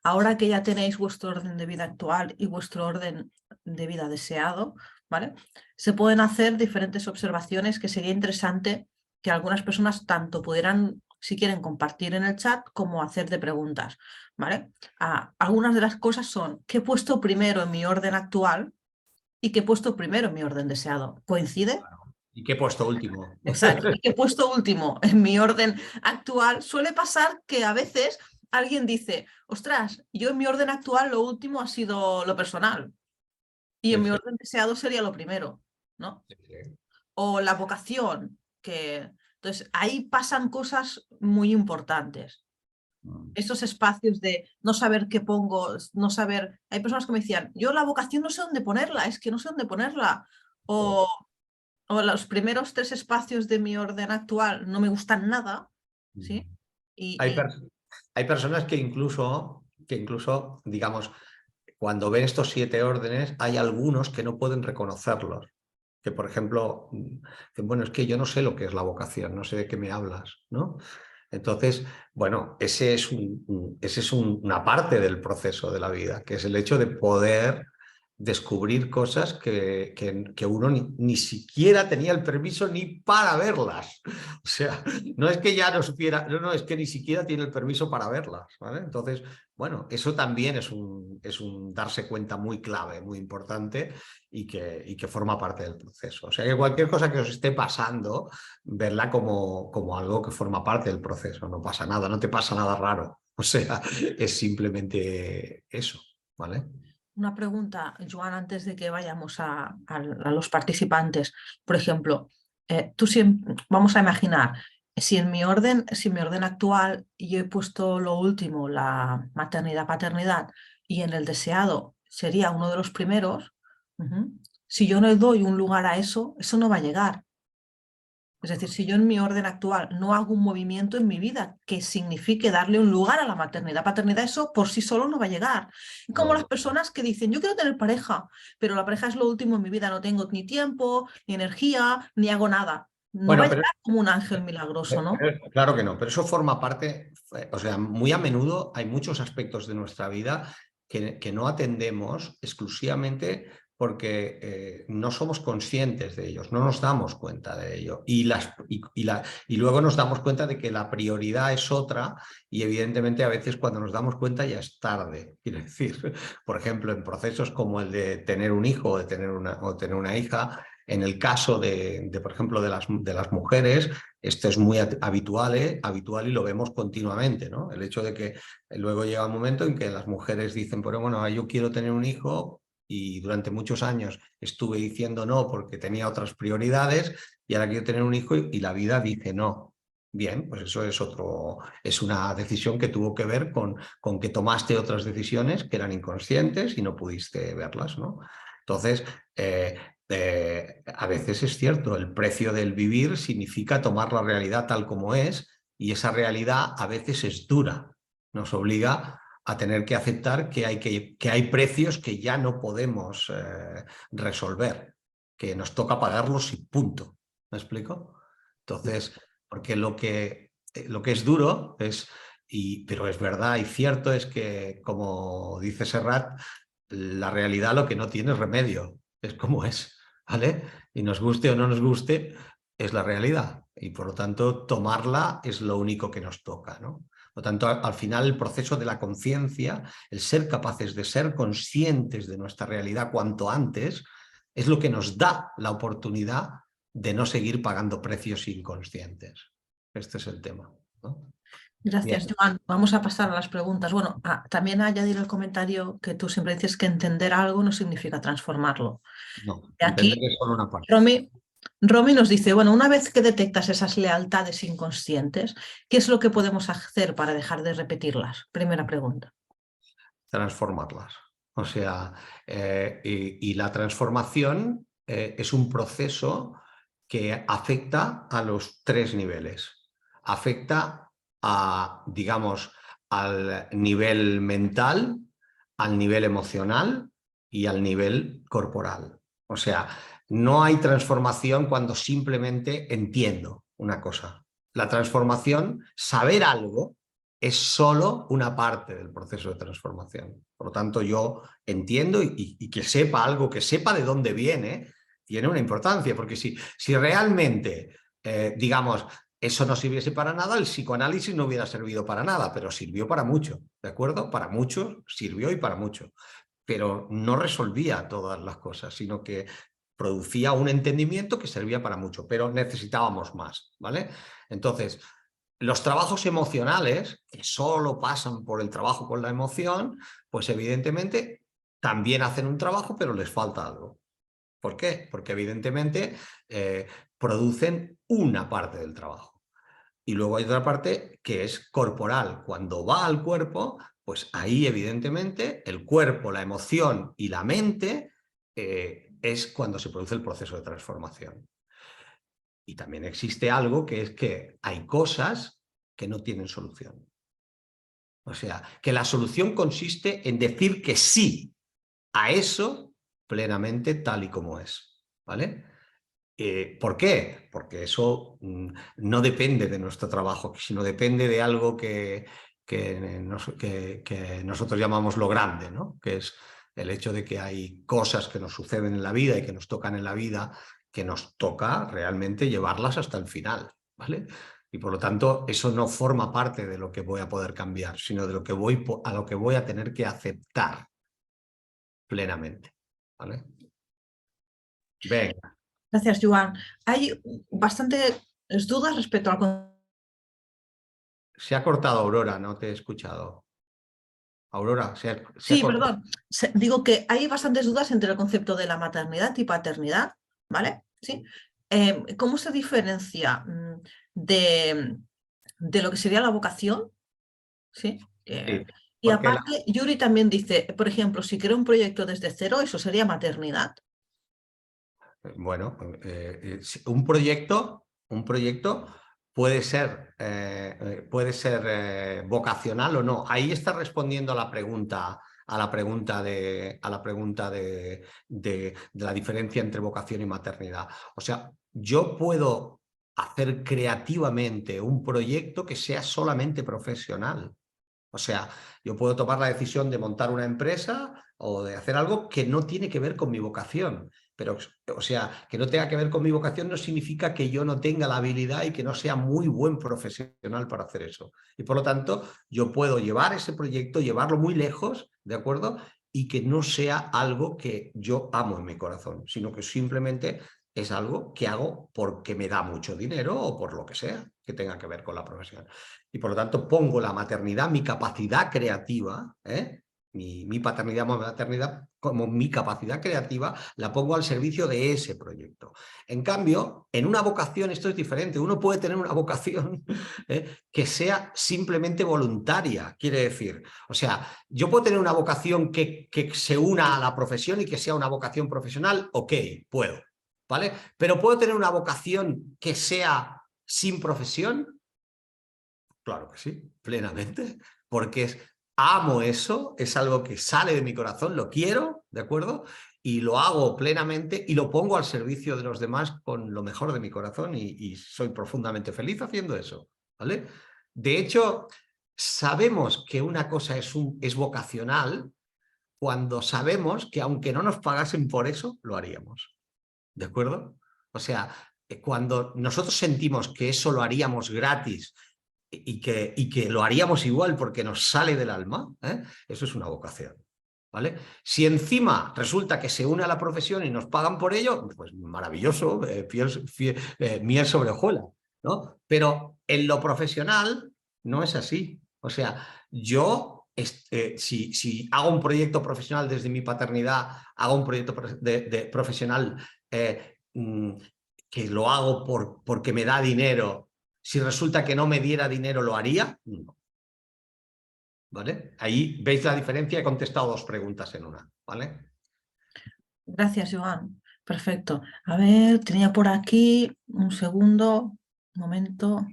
ahora que ya tenéis vuestro orden de vida actual y vuestro orden de vida deseado, ¿vale? Se pueden hacer diferentes observaciones que sería interesante que algunas personas tanto pudieran, si quieren, compartir en el chat como hacer de preguntas, ¿vale? Algunas de las cosas son, ¿qué he puesto primero en mi orden actual y qué he puesto primero en mi orden deseado? ¿Coincide? ¿Y qué he puesto último? Exacto. Y que he puesto último en mi orden actual. Suele pasar que a veces alguien dice, ostras, yo en mi orden actual lo último ha sido lo personal y en Sí, mi sí, orden deseado sería lo primero, ¿no? sí, sí. O la vocación, que entonces ahí pasan cosas muy importantes. Esos espacios de no saber qué pongo, no saber. Hay personas que me decían, yo la vocación no sé dónde ponerla, es que no sé dónde ponerla. O los primeros 3 espacios de mi orden actual no me gustan nada, ¿sí? Y, Hay, y per- hay personas que incluso, digamos, cuando ven estos 7 órdenes, hay algunos que no pueden reconocerlos. Que, por ejemplo, dicen, bueno, es que yo no sé lo que es la vocación, no sé de qué me hablas, ¿no? Entonces, bueno, ese es una parte del proceso de la vida, que es el hecho de poder descubrir cosas que uno ni siquiera tenía el permiso ni para verlas. O sea, no es que ya no supiera, no, es que ni siquiera tiene el permiso para verlas, ¿vale? Entonces, bueno, eso también es un darse cuenta muy clave, muy importante y que forma parte del proceso. O sea, que cualquier cosa que os esté pasando, verla como algo que forma parte del proceso, no pasa nada, no te pasa nada raro. O sea, es simplemente eso, ¿vale? una pregunta, Joan, antes de que vayamos a los participantes. Por ejemplo, vamos a imaginar, si en mi orden actual yo he puesto lo último, la maternidad, paternidad, y en el deseado sería uno de los primeros, si yo no le doy un lugar a eso, eso no va a llegar. Es decir, si yo en mi orden actual no hago un movimiento en mi vida que signifique darle un lugar a la maternidad, paternidad, eso por sí solo no va a llegar. Como las personas que dicen, yo quiero tener pareja, pero la pareja es lo último en mi vida, no tengo ni tiempo, ni energía, ni hago nada. No va a Bueno, pero llegar como un ángel milagroso, ¿no? claro que no, pero eso forma parte, o sea, muy a menudo hay muchos aspectos de nuestra vida que no atendemos exclusivamente porque no somos conscientes de ellos, no nos damos cuenta de ello. Y luego nos damos cuenta de que la prioridad es otra y evidentemente a veces cuando nos damos cuenta ya es tarde. Quiero decir, por ejemplo, en procesos como el de tener un hijo o tener una hija, en el caso por ejemplo, de las mujeres, esto es muy habitual y lo vemos continuamente, ¿no? El hecho de que luego llega un momento en que las mujeres dicen, pero bueno, yo quiero tener un hijo y durante muchos años estuve diciendo no porque tenía otras prioridades y ahora quiero tener un hijo y la vida dice no. Bien, pues eso es una decisión que tuvo que ver con que tomaste otras decisiones que eran inconscientes y no pudiste verlas, ¿no? Entonces, a veces es cierto, el precio del vivir significa tomar la realidad tal como es y esa realidad a veces es dura. Nos obliga a tener que aceptar que hay precios que ya no podemos resolver, que nos toca pagarlos y punto. ¿Me explico? Entonces, porque lo que es duro es, pero es verdad y cierto, es que, como dice Serrat, la realidad lo que no tiene es remedio, es como es, ¿vale? Y nos guste o no nos guste, es la realidad. Y por lo tanto, tomarla es lo único que nos toca, ¿no? Por lo tanto, al final, el proceso de la conciencia, el ser capaces de ser conscientes de nuestra realidad cuanto antes, es lo que nos da la oportunidad de no seguir pagando precios inconscientes. Este es el tema, ¿no? Gracias, Bien. Joan. Vamos a pasar a las preguntas. Bueno, también añadir el comentario que tú siempre dices que entender algo no significa transformarlo. No, Y entender aquí es solo una parte. Romy nos dice, bueno, una vez que detectas esas lealtades inconscientes, ¿qué es lo que podemos hacer para dejar de repetirlas? Primera pregunta. Transformarlas. O sea, y la transformación es un proceso que afecta a los tres niveles. Afecta a, digamos, al nivel mental, al nivel emocional y al nivel corporal. O sea, no hay transformación cuando simplemente entiendo una cosa. La transformación, saber algo, es solo una parte del proceso de transformación. Por lo tanto, yo entiendo y que sepa algo, que sepa de dónde viene, tiene una importancia, porque si realmente, digamos, eso no sirviese para nada, el psicoanálisis no hubiera servido para nada, pero sirvió para mucho, ¿de acuerdo? Para mucho sirvió y para mucho, pero no resolvía todas las cosas, sino que producía un entendimiento que servía para mucho, pero necesitábamos más, ¿vale? Entonces, los trabajos emocionales, que solo pasan por el trabajo con la emoción, pues evidentemente también hacen un trabajo, pero les falta algo. ¿Por qué? Porque evidentemente producen una parte del trabajo. Y luego hay otra parte que es corporal. Cuando va al cuerpo, pues ahí evidentemente el cuerpo, la emoción y la mente es cuando se produce el proceso de transformación. Y también existe algo que es que hay cosas que no tienen solución. O sea, que la solución consiste en decir que sí a eso plenamente tal y como es, ¿vale? ¿Por qué? Porque eso no depende de nuestro trabajo, sino depende de algo que nosotros llamamos lo grande, ¿no? Que es el hecho de que hay cosas que nos suceden en la vida y que nos tocan en la vida que nos toca realmente llevarlas hasta el final, ¿vale? Y por lo tanto, eso no forma parte de lo que voy a poder cambiar, sino de lo que a lo que voy a tener que aceptar plenamente, ¿vale? Venga, Gracias, Joan. Hay bastantes dudas respecto al se ha cortado Aurora, no te he escuchado. Aurora, se ha Sí, cortado. perdón. Digo que hay bastantes dudas entre el concepto de la maternidad y paternidad, ¿vale? Sí. ¿Cómo se diferencia de lo que sería la vocación? ¿Sí? Sí, Y porque aparte, Yuri también dice, por ejemplo, si creo un proyecto desde cero, ¿eso sería maternidad? bueno, un proyecto puede ser vocacional o no. Ahí está respondiendo a la pregunta de la diferencia entre vocación y maternidad. O sea, yo puedo hacer creativamente un proyecto que sea solamente profesional. O sea, yo puedo tomar la decisión de montar una empresa o de hacer algo que no tiene que ver con mi vocación. Pero, o sea, que no tenga que ver con mi vocación no significa que yo no tenga la habilidad y que no sea muy buen profesional para hacer eso. Y por lo tanto, yo puedo llevar ese proyecto, llevarlo muy lejos, ¿de acuerdo? Y que no sea algo que yo amo en mi corazón, sino que simplemente es algo que hago porque me da mucho dinero o por lo que sea que tenga que ver con la profesión. Y por lo tanto pongo la maternidad, mi capacidad creativa, mi paternidad o maternidad como mi capacidad creativa, la pongo al servicio de ese proyecto. En cambio, en una vocación esto es diferente. Uno puede tener una vocación que sea simplemente voluntaria, quiere decir. O sea, yo puedo tener una vocación que se una a la profesión y que sea una vocación profesional, ok, puedo, ¿vale? Pero puedo tener una vocación que sea sin profesión. Claro que sí, plenamente, porque amo eso, es algo que sale de mi corazón, lo quiero, ¿de acuerdo? y lo hago plenamente y lo pongo al servicio de los demás con lo mejor de mi corazón y soy profundamente feliz haciendo eso, ¿vale? De hecho, sabemos que una cosa es vocacional cuando sabemos que aunque no nos pagasen por eso, lo haríamos, ¿de acuerdo? O sea, cuando nosotros sentimos que eso lo haríamos gratis y que lo haríamos igual porque nos sale del alma, eso es una vocación. ¿Vale? Si encima resulta que se une a la profesión y nos pagan por ello, pues maravilloso, miel sobre hojuela, ¿no? Pero en lo profesional no es así. O sea, yo, si hago un proyecto profesional desde mi paternidad, hago un proyecto profesional que lo hago porque me da dinero, si resulta que no me diera dinero, ¿lo haría? No. ¿Vale? Ahí veis la diferencia, he contestado dos preguntas en una, ¿vale? Gracias, Joan. Perfecto. A ver, tenía por aquí un segundo, un momento.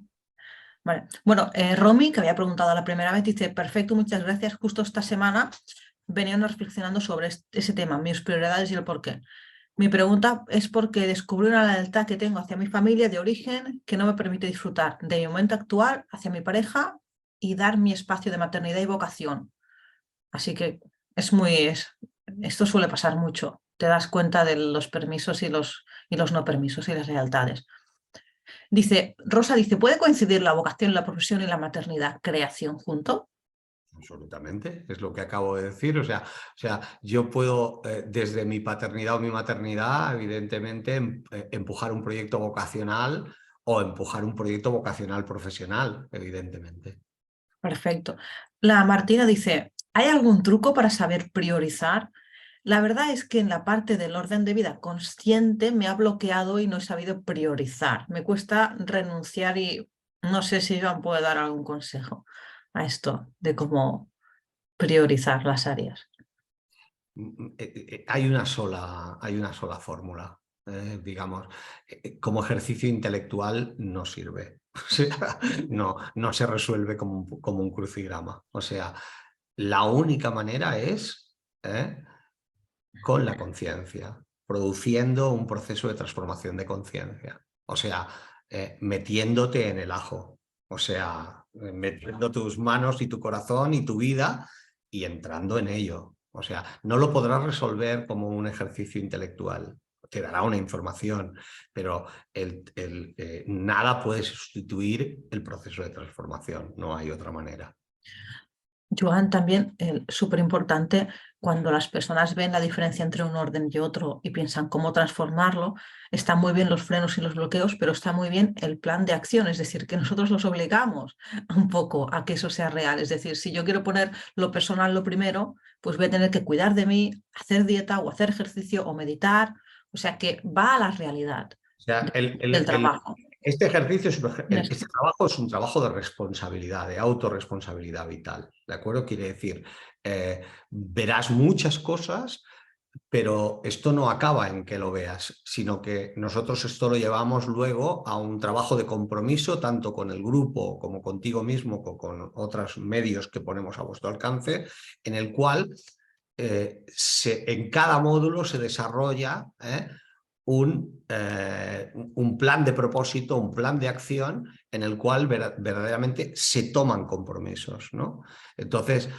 Vale. Bueno, Romy, que había preguntado la primera vez, dice, perfecto, muchas gracias. Justo esta semana veníamos reflexionando sobre ese tema, mis prioridades y el por qué. Mi pregunta es porque descubrí una lealtad que tengo hacia mi familia de origen que no me permite disfrutar de mi momento actual hacia mi pareja y dar mi espacio de maternidad y vocación. Así que esto suele pasar mucho. Te das cuenta de los permisos y los no permisos y las lealtades. Dice, Rosa dice, ¿puede coincidir la vocación, la profesión y la maternidad, creación junto? Absolutamente, es lo que acabo de decir. O sea yo puedo, desde mi paternidad o mi maternidad, evidentemente, empujar un proyecto vocacional o empujar un proyecto vocacional profesional, evidentemente. Perfecto. La Martina dice, ¿hay algún truco para saber priorizar? La verdad es que en la parte del orden de vida consciente me ha bloqueado y no he sabido priorizar. Me cuesta renunciar y no sé si Joan puede dar algún consejo a esto de cómo priorizar las áreas. Hay una sola fórmula, digamos. Como ejercicio intelectual no sirve. O sea, no se resuelve como un crucigrama. O sea, la única manera es con la conciencia, produciendo un proceso de transformación de conciencia. O sea, metiéndote en el ajo. O sea, metiendo tus manos y tu corazón y tu vida y entrando en ello. O sea, no lo podrás resolver como un ejercicio intelectual. Te dará una información, pero nada puede sustituir el proceso de transformación. No hay otra manera. Joan, también súper importante cuando las personas ven la diferencia entre un orden y otro y piensan cómo transformarlo, están muy bien los frenos y los bloqueos, pero está muy bien el plan de acción, es decir, que nosotros los obligamos un poco a que eso sea real. Es decir, si yo quiero poner lo personal lo primero, pues voy a tener que cuidar de mí, hacer dieta o hacer ejercicio o meditar, o sea que va a la realidad O sea, del trabajo. este ejercicio, Esto. este trabajo es un trabajo de responsabilidad, de autorresponsabilidad vital, ¿de acuerdo? Quiere decir, verás muchas cosas, pero esto no acaba en que lo veas, sino que nosotros esto lo llevamos luego a un trabajo de compromiso, tanto con el grupo como contigo mismo, como con otros medios que ponemos a vuestro alcance, en el cual en cada módulo se desarrolla un plan de propósito, un plan de acción en el cual verdaderamente se toman compromisos, ¿no? Entonces,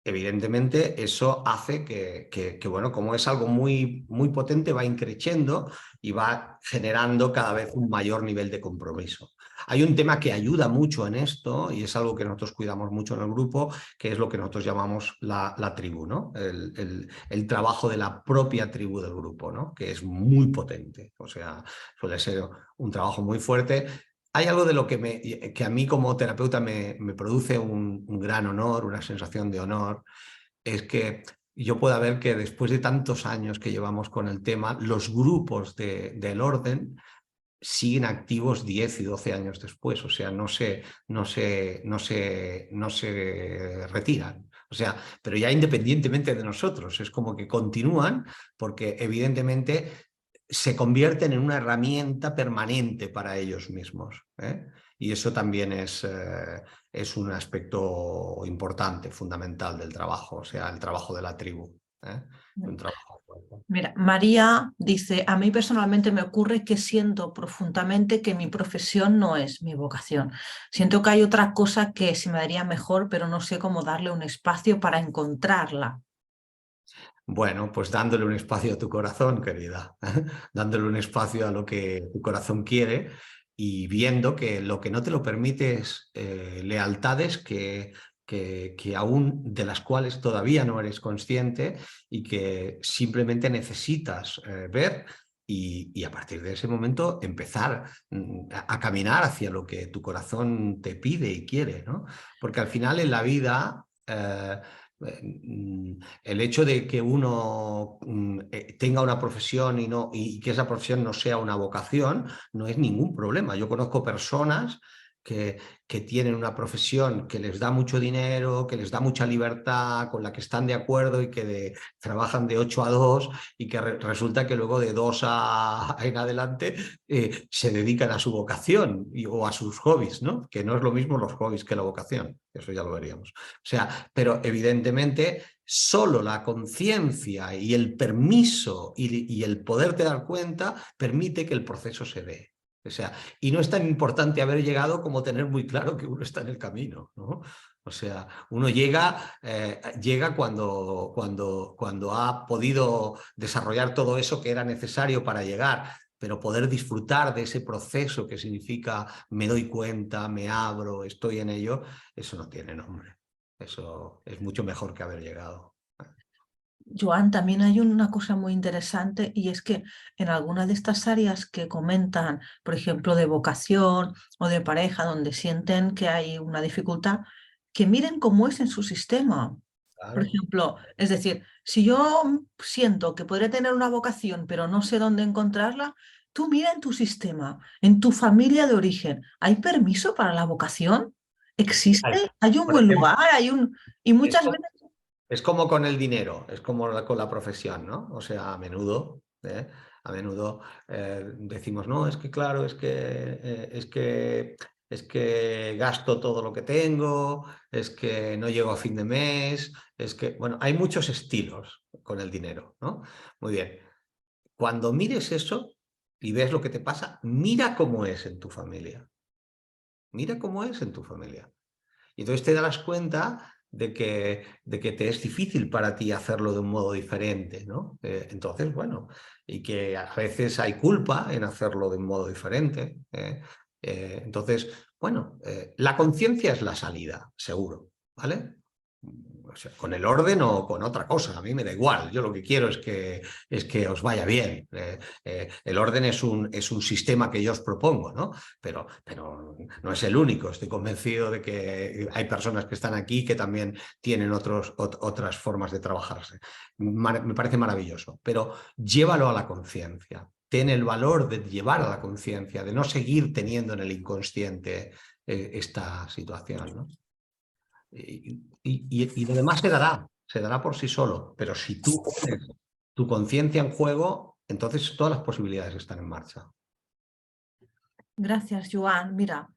evidentemente, eso hace bueno, como es algo muy potente, va increciendo y va generando cada vez un mayor nivel de compromiso. Hay un tema que ayuda mucho en esto y es algo que nosotros cuidamos mucho en el grupo, que es lo que nosotros llamamos la tribu, ¿no? El trabajo de la propia tribu del grupo, ¿no? Que es muy potente, o sea, suele ser un trabajo muy fuerte. Hay algo de lo que a mí como terapeuta me produce un gran honor, una sensación de honor, es que yo pueda ver que después de tantos años que llevamos con el tema, los grupos del orden siguen activos 10 y 12 años después, o sea, no se retiran. O sea, pero ya independientemente de nosotros, es como que continúan porque evidentemente se convierten en una herramienta permanente para ellos mismos. Y eso también es un aspecto importante, fundamental del trabajo, o sea, el trabajo de la tribu. ¿eh? Un trabajo fuerte. Mira, María dice, a mí personalmente me ocurre que siento profundamente que mi profesión no es mi vocación. Siento que hay otra cosa que se me daría mejor, pero no sé cómo darle un espacio para encontrarla. Bueno, pues dándole un espacio a tu corazón, querida, dándole un espacio a lo que tu corazón quiere y viendo que lo que no te lo permite es lealtades que aún de las cuales todavía no eres consciente y que simplemente necesitas ver y a partir de ese momento empezar a caminar hacia lo que tu corazón te pide y quiere, ¿no? Porque al final en la vida... el hecho de que uno tenga una profesión y que esa profesión no sea una vocación no es ningún problema. Yo conozco personas que tienen una profesión que les da mucho dinero, que les da mucha libertad, con la que están de acuerdo y que trabajan de 8 a 2 y que resulta que luego de 2 en adelante se dedican a su vocación o a sus hobbies, ¿no? Que no es lo mismo los hobbies que la vocación. Eso ya lo veríamos. O sea, pero evidentemente solo la conciencia y el permiso y el poderte dar cuenta permite que el proceso se dé. O sea, y no es tan importante haber llegado como tener muy claro que uno está en el camino, ¿no? O sea, uno llega cuando ha podido desarrollar todo eso que era necesario para llegar, pero poder disfrutar de ese proceso que significa me doy cuenta, me abro, estoy en ello, eso no tiene nombre. Eso es mucho mejor que haber llegado. Joan, también hay una cosa muy interesante y es que en algunas de estas áreas que comentan, por ejemplo, de vocación o de pareja, donde sienten que hay una dificultad, que miren cómo es en su sistema. Por Claro. ejemplo, es decir, si yo siento que podría tener una vocación, pero no sé dónde encontrarla, tú mira en tu sistema, en tu familia de origen. ¿Hay permiso para la vocación? ¿Existe? ¿Hay un Por buen ejemplo, lugar? Y es muchas como, veces es como con el dinero, es como con la profesión, ¿no? O sea, a menudo decimos, no, es que claro, es que gasto todo lo que tengo, es que no llego a fin de mes, es que, bueno, hay muchos estilos con el dinero, ¿no? Muy bien. Cuando mires eso y ves lo que te pasa, mira cómo es en tu familia. Mira cómo es en tu familia. Y entonces te darás cuenta de que te es difícil para ti hacerlo de un modo diferente, ¿no? Entonces, bueno, y que a veces hay culpa en hacerlo de un modo diferente. Entonces, bueno, la conciencia es la salida, seguro, ¿vale? O sea, con el orden o con otra cosa, a mí me da igual. Yo lo que quiero es que os vaya bien. El orden es un sistema que yo os propongo, ¿no? Pero no es el único. Estoy convencido de que hay personas que están aquí que también tienen otras formas de trabajarse. Me parece maravilloso, pero llévalo a la conciencia. Ten el valor de llevar a la conciencia, de no seguir teniendo en el inconsciente esta situación, ¿no? Y lo demás se dará por sí solo, pero si tú pones tu conciencia en juego, entonces todas las posibilidades están en marcha. Gracias, Joan. Mira,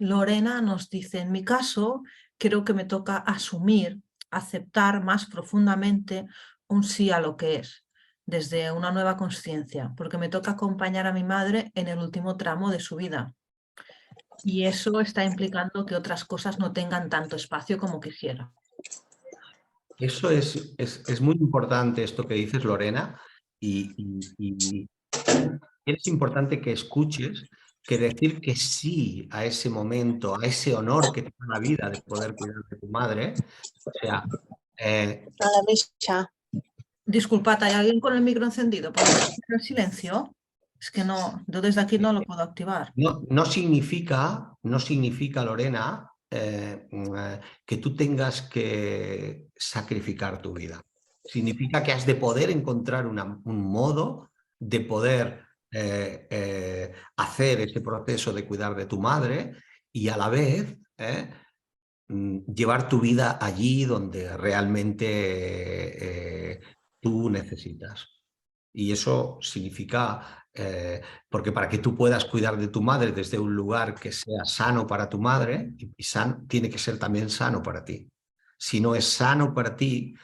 Lorena nos dice, en mi caso, creo que me toca asumir, aceptar más profundamente un sí a lo que es, desde una nueva conciencia, porque me toca acompañar a mi madre en el último tramo de su vida. Y eso está implicando que otras cosas no tengan tanto espacio como quisiera. Eso es muy importante esto que dices, Lorena, y es importante que escuches que decir que sí a ese momento, a ese honor que te da la vida de poder cuidar de tu madre, o sea, eh, A la mesa. Disculpad, ¿hay alguien con el micro encendido? ¿Podéis hacer el silencio? Es que no, yo desde aquí no lo puedo activar. no significa, Lorena, que tú tengas que sacrificar tu vida. Significa que has de poder encontrar un modo de poder hacer ese proceso de cuidar de tu madre y a la vez llevar tu vida allí donde realmente tú necesitas. Y eso significa, porque para que tú puedas cuidar de tu madre desde un lugar que sea sano para tu madre, tiene que ser también sano para ti. Si no es sano para ti,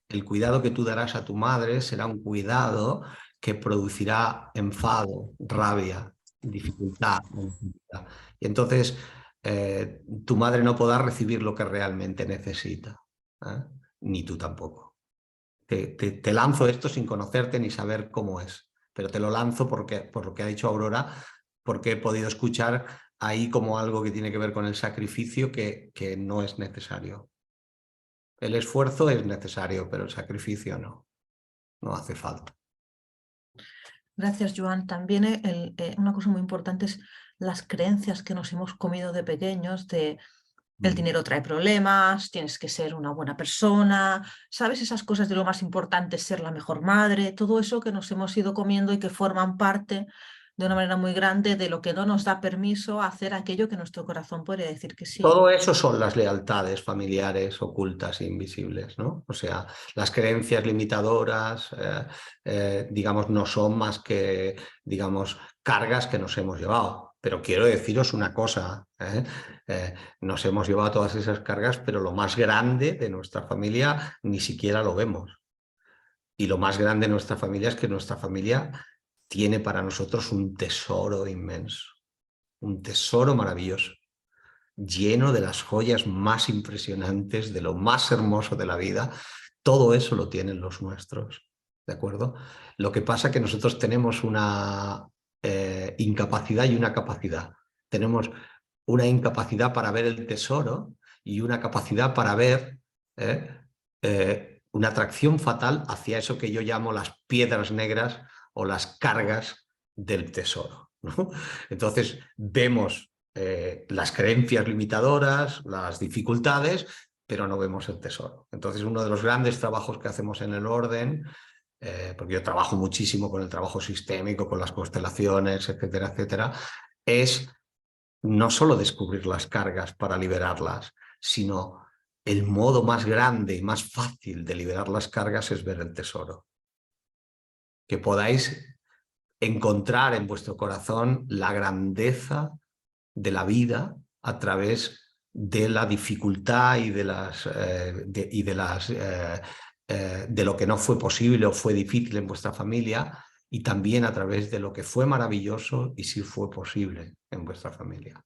el cuidado que tú darás a tu madre será un cuidado que producirá enfado, rabia, dificultad. Y entonces tu madre no podrá recibir lo que realmente necesita, ¿eh? Ni tú tampoco. Te lanzo esto sin conocerte ni saber cómo es, pero te lo lanzo porque, por lo que ha dicho Aurora, porque he podido escuchar ahí como algo que tiene que ver con el sacrificio que no es necesario. El esfuerzo es necesario, pero el sacrificio no, no hace falta. Gracias, Joan. También una cosa muy importante es las creencias que nos hemos comido de pequeños de el dinero trae problemas, tienes que ser una buena persona, ¿sabes? Esas cosas de lo más importante es ser la mejor madre, todo eso que nos hemos ido comiendo y que forman parte de una manera muy grande de lo que no nos da permiso a hacer aquello que nuestro corazón puede decir que sí. Todo eso son las lealtades familiares ocultas e invisibles, ¿no? O sea, las creencias limitadoras, digamos, no son más que, digamos, cargas que nos hemos llevado. Pero quiero deciros una cosa, nos hemos llevado todas esas cargas, pero lo más grande de nuestra familia ni siquiera lo vemos. Y lo más grande de nuestra familia es que nuestra familia tiene para nosotros un tesoro inmenso, un tesoro maravilloso, lleno de las joyas más impresionantes, de lo más hermoso de la vida. Todo eso lo tienen los nuestros, ¿de acuerdo? Lo que pasa es que nosotros tenemos una incapacidad y una capacidad. Tenemos una incapacidad para ver el tesoro y una capacidad para ver una atracción fatal hacia eso que yo llamo las piedras negras o las cargas del tesoro, ¿no? Entonces vemos las creencias limitadoras, las dificultades, pero no vemos el tesoro. Entonces, uno de los grandes trabajos que hacemos en el orden, porque yo trabajo muchísimo con el trabajo sistémico, con las constelaciones, etcétera, etcétera, es no solo descubrir las cargas para liberarlas, sino el modo más grande y más fácil de liberar las cargas es ver el tesoro. Que podáis encontrar en vuestro corazón la grandeza de la vida a través de la dificultad y de lo que no fue posible o fue difícil en vuestra familia, y también a través de lo que fue maravilloso y sí fue posible en vuestra familia.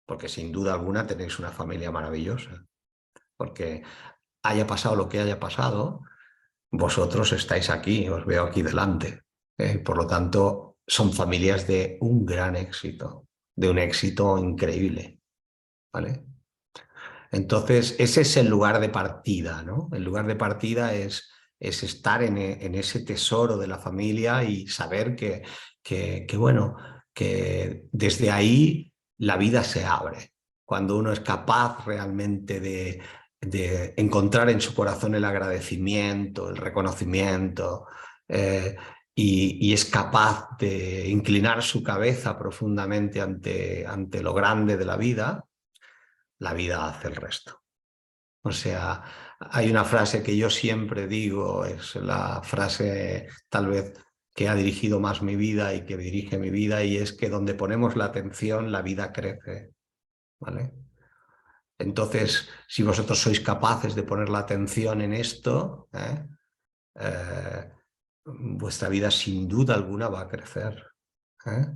Porque sin duda alguna tenéis una familia maravillosa. Porque haya pasado lo que haya pasado, vosotros estáis aquí, os veo aquí delante. Por lo tanto, son familias de un gran éxito, de un éxito increíble, ¿vale? Entonces, ese es el lugar de partida, ¿no? El lugar de partida es estar en ese tesoro de la familia y saber bueno, que desde ahí la vida se abre. Cuando uno es capaz realmente de encontrar en su corazón el agradecimiento, el reconocimiento, y es capaz de inclinar su cabeza profundamente ante lo grande de la vida hace el resto. O sea, hay una frase que yo siempre digo, es la frase tal vez que ha dirigido más mi vida y que dirige mi vida, y es que donde ponemos la atención, la vida crece, ¿vale? Entonces, si vosotros sois capaces de poner la atención en esto, vuestra vida sin duda alguna va a crecer, ¿eh?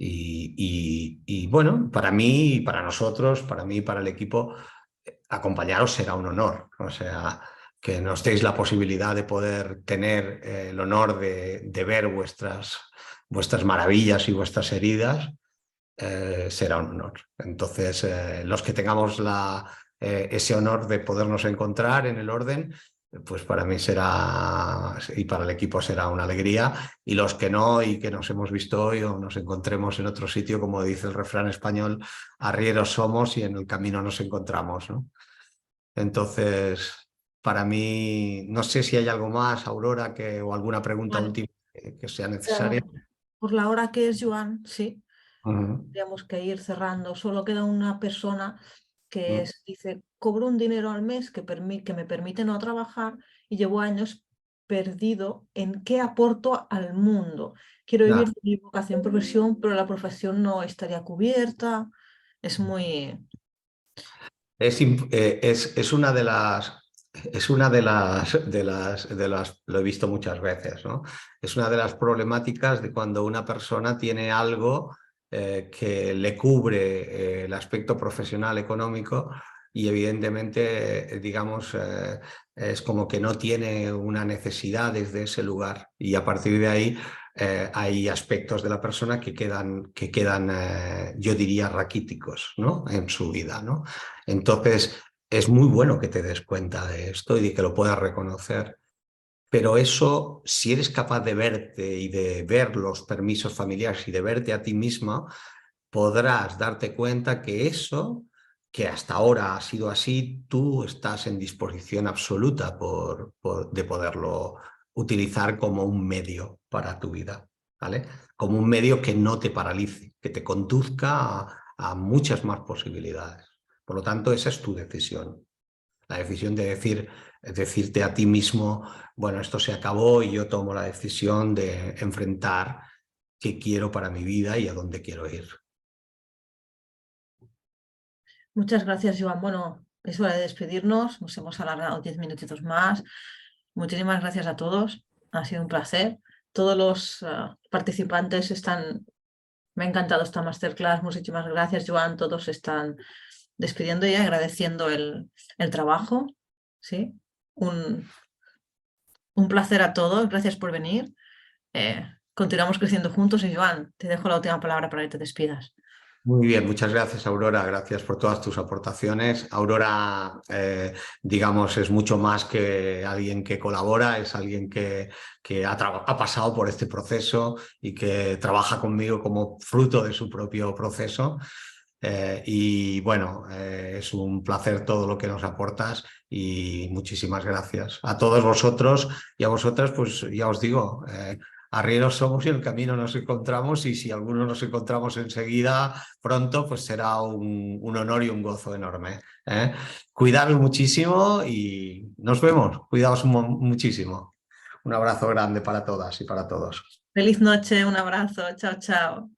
Y bueno, para mí y para nosotros, para mí y para el equipo, acompañaros será un honor. O sea, que nos deis la posibilidad de poder tener el honor de ver vuestras maravillas y vuestras heridas, será un honor. Entonces, los que tengamos ese honor de podernos encontrar en el orden, pues para mí será, y para el equipo será una alegría, y los que no y que nos hemos visto hoy o nos encontremos en otro sitio, como dice el refrán español, arrieros somos y en el camino nos encontramos, ¿no? Entonces, para mí, no sé si hay algo más, Aurora, o alguna pregunta Bueno, última que sea necesaria. por la hora que es, Joan, sí. Uh-huh. Tendríamos que ir cerrando. Solo queda una persona que Uh-huh. dice, cobro un dinero al mes que me permite no trabajar y llevo años perdido en qué aporto al mundo. Quiero vivir Nada. de mi vocación, profesión, pero la profesión no estaría cubierta. Es muy... Es una de las... es una lo he visto muchas veces, ¿no? Es una de las problemáticas de cuando una persona tiene algo que le cubre el aspecto profesional económico y evidentemente, digamos, es como que no tiene una necesidad desde ese lugar y a partir de ahí hay aspectos de la persona que quedan yo diría, raquíticos, ¿no? En su vida, ¿no? Entonces, es muy bueno que te des cuenta de esto y de que lo puedas reconocer. Pero eso, si eres capaz de verte y de ver los permisos familiares y de verte a ti misma, podrás darte cuenta que eso, que hasta ahora ha sido así, tú estás en disposición absoluta de poderlo utilizar como un medio para tu vida, ¿vale? Como un medio que no te paralice, que te conduzca a muchas más posibilidades. Por lo tanto, esa es tu decisión. La decisión de decirte a ti mismo, bueno, esto se acabó y yo tomo la decisión de enfrentar qué quiero para mi vida y a dónde quiero ir. Muchas gracias, Joan. Bueno, es hora de despedirnos. Nos hemos alargado 10 minutitos más. Muchísimas gracias a todos. Ha sido un placer. Todos los participantes están... Me ha encantado esta masterclass. Muchísimas gracias, Joan. Todos están despidiendo y agradeciendo el trabajo. ¿Sí? Un placer a todos. Gracias por venir. Continuamos creciendo juntos y, Joan, te dejo la última palabra para que te despidas. Muy bien, muchas gracias, Aurora. Gracias por todas tus aportaciones. Aurora, digamos, es mucho más que alguien que colabora, es alguien que ha pasado por este proceso y que trabaja conmigo como fruto de su propio proceso. Y bueno, es un placer todo lo que nos aportas y muchísimas gracias. A todos vosotros y a vosotras, pues ya os digo, arrieros somos y en el camino nos encontramos y si alguno nos encontramos enseguida, pronto, pues será un honor y un gozo enorme. Cuidaros muchísimo y nos vemos. Cuidaos muchísimo. Un abrazo grande para todas y para todos. Feliz noche, un abrazo. Chao, chao.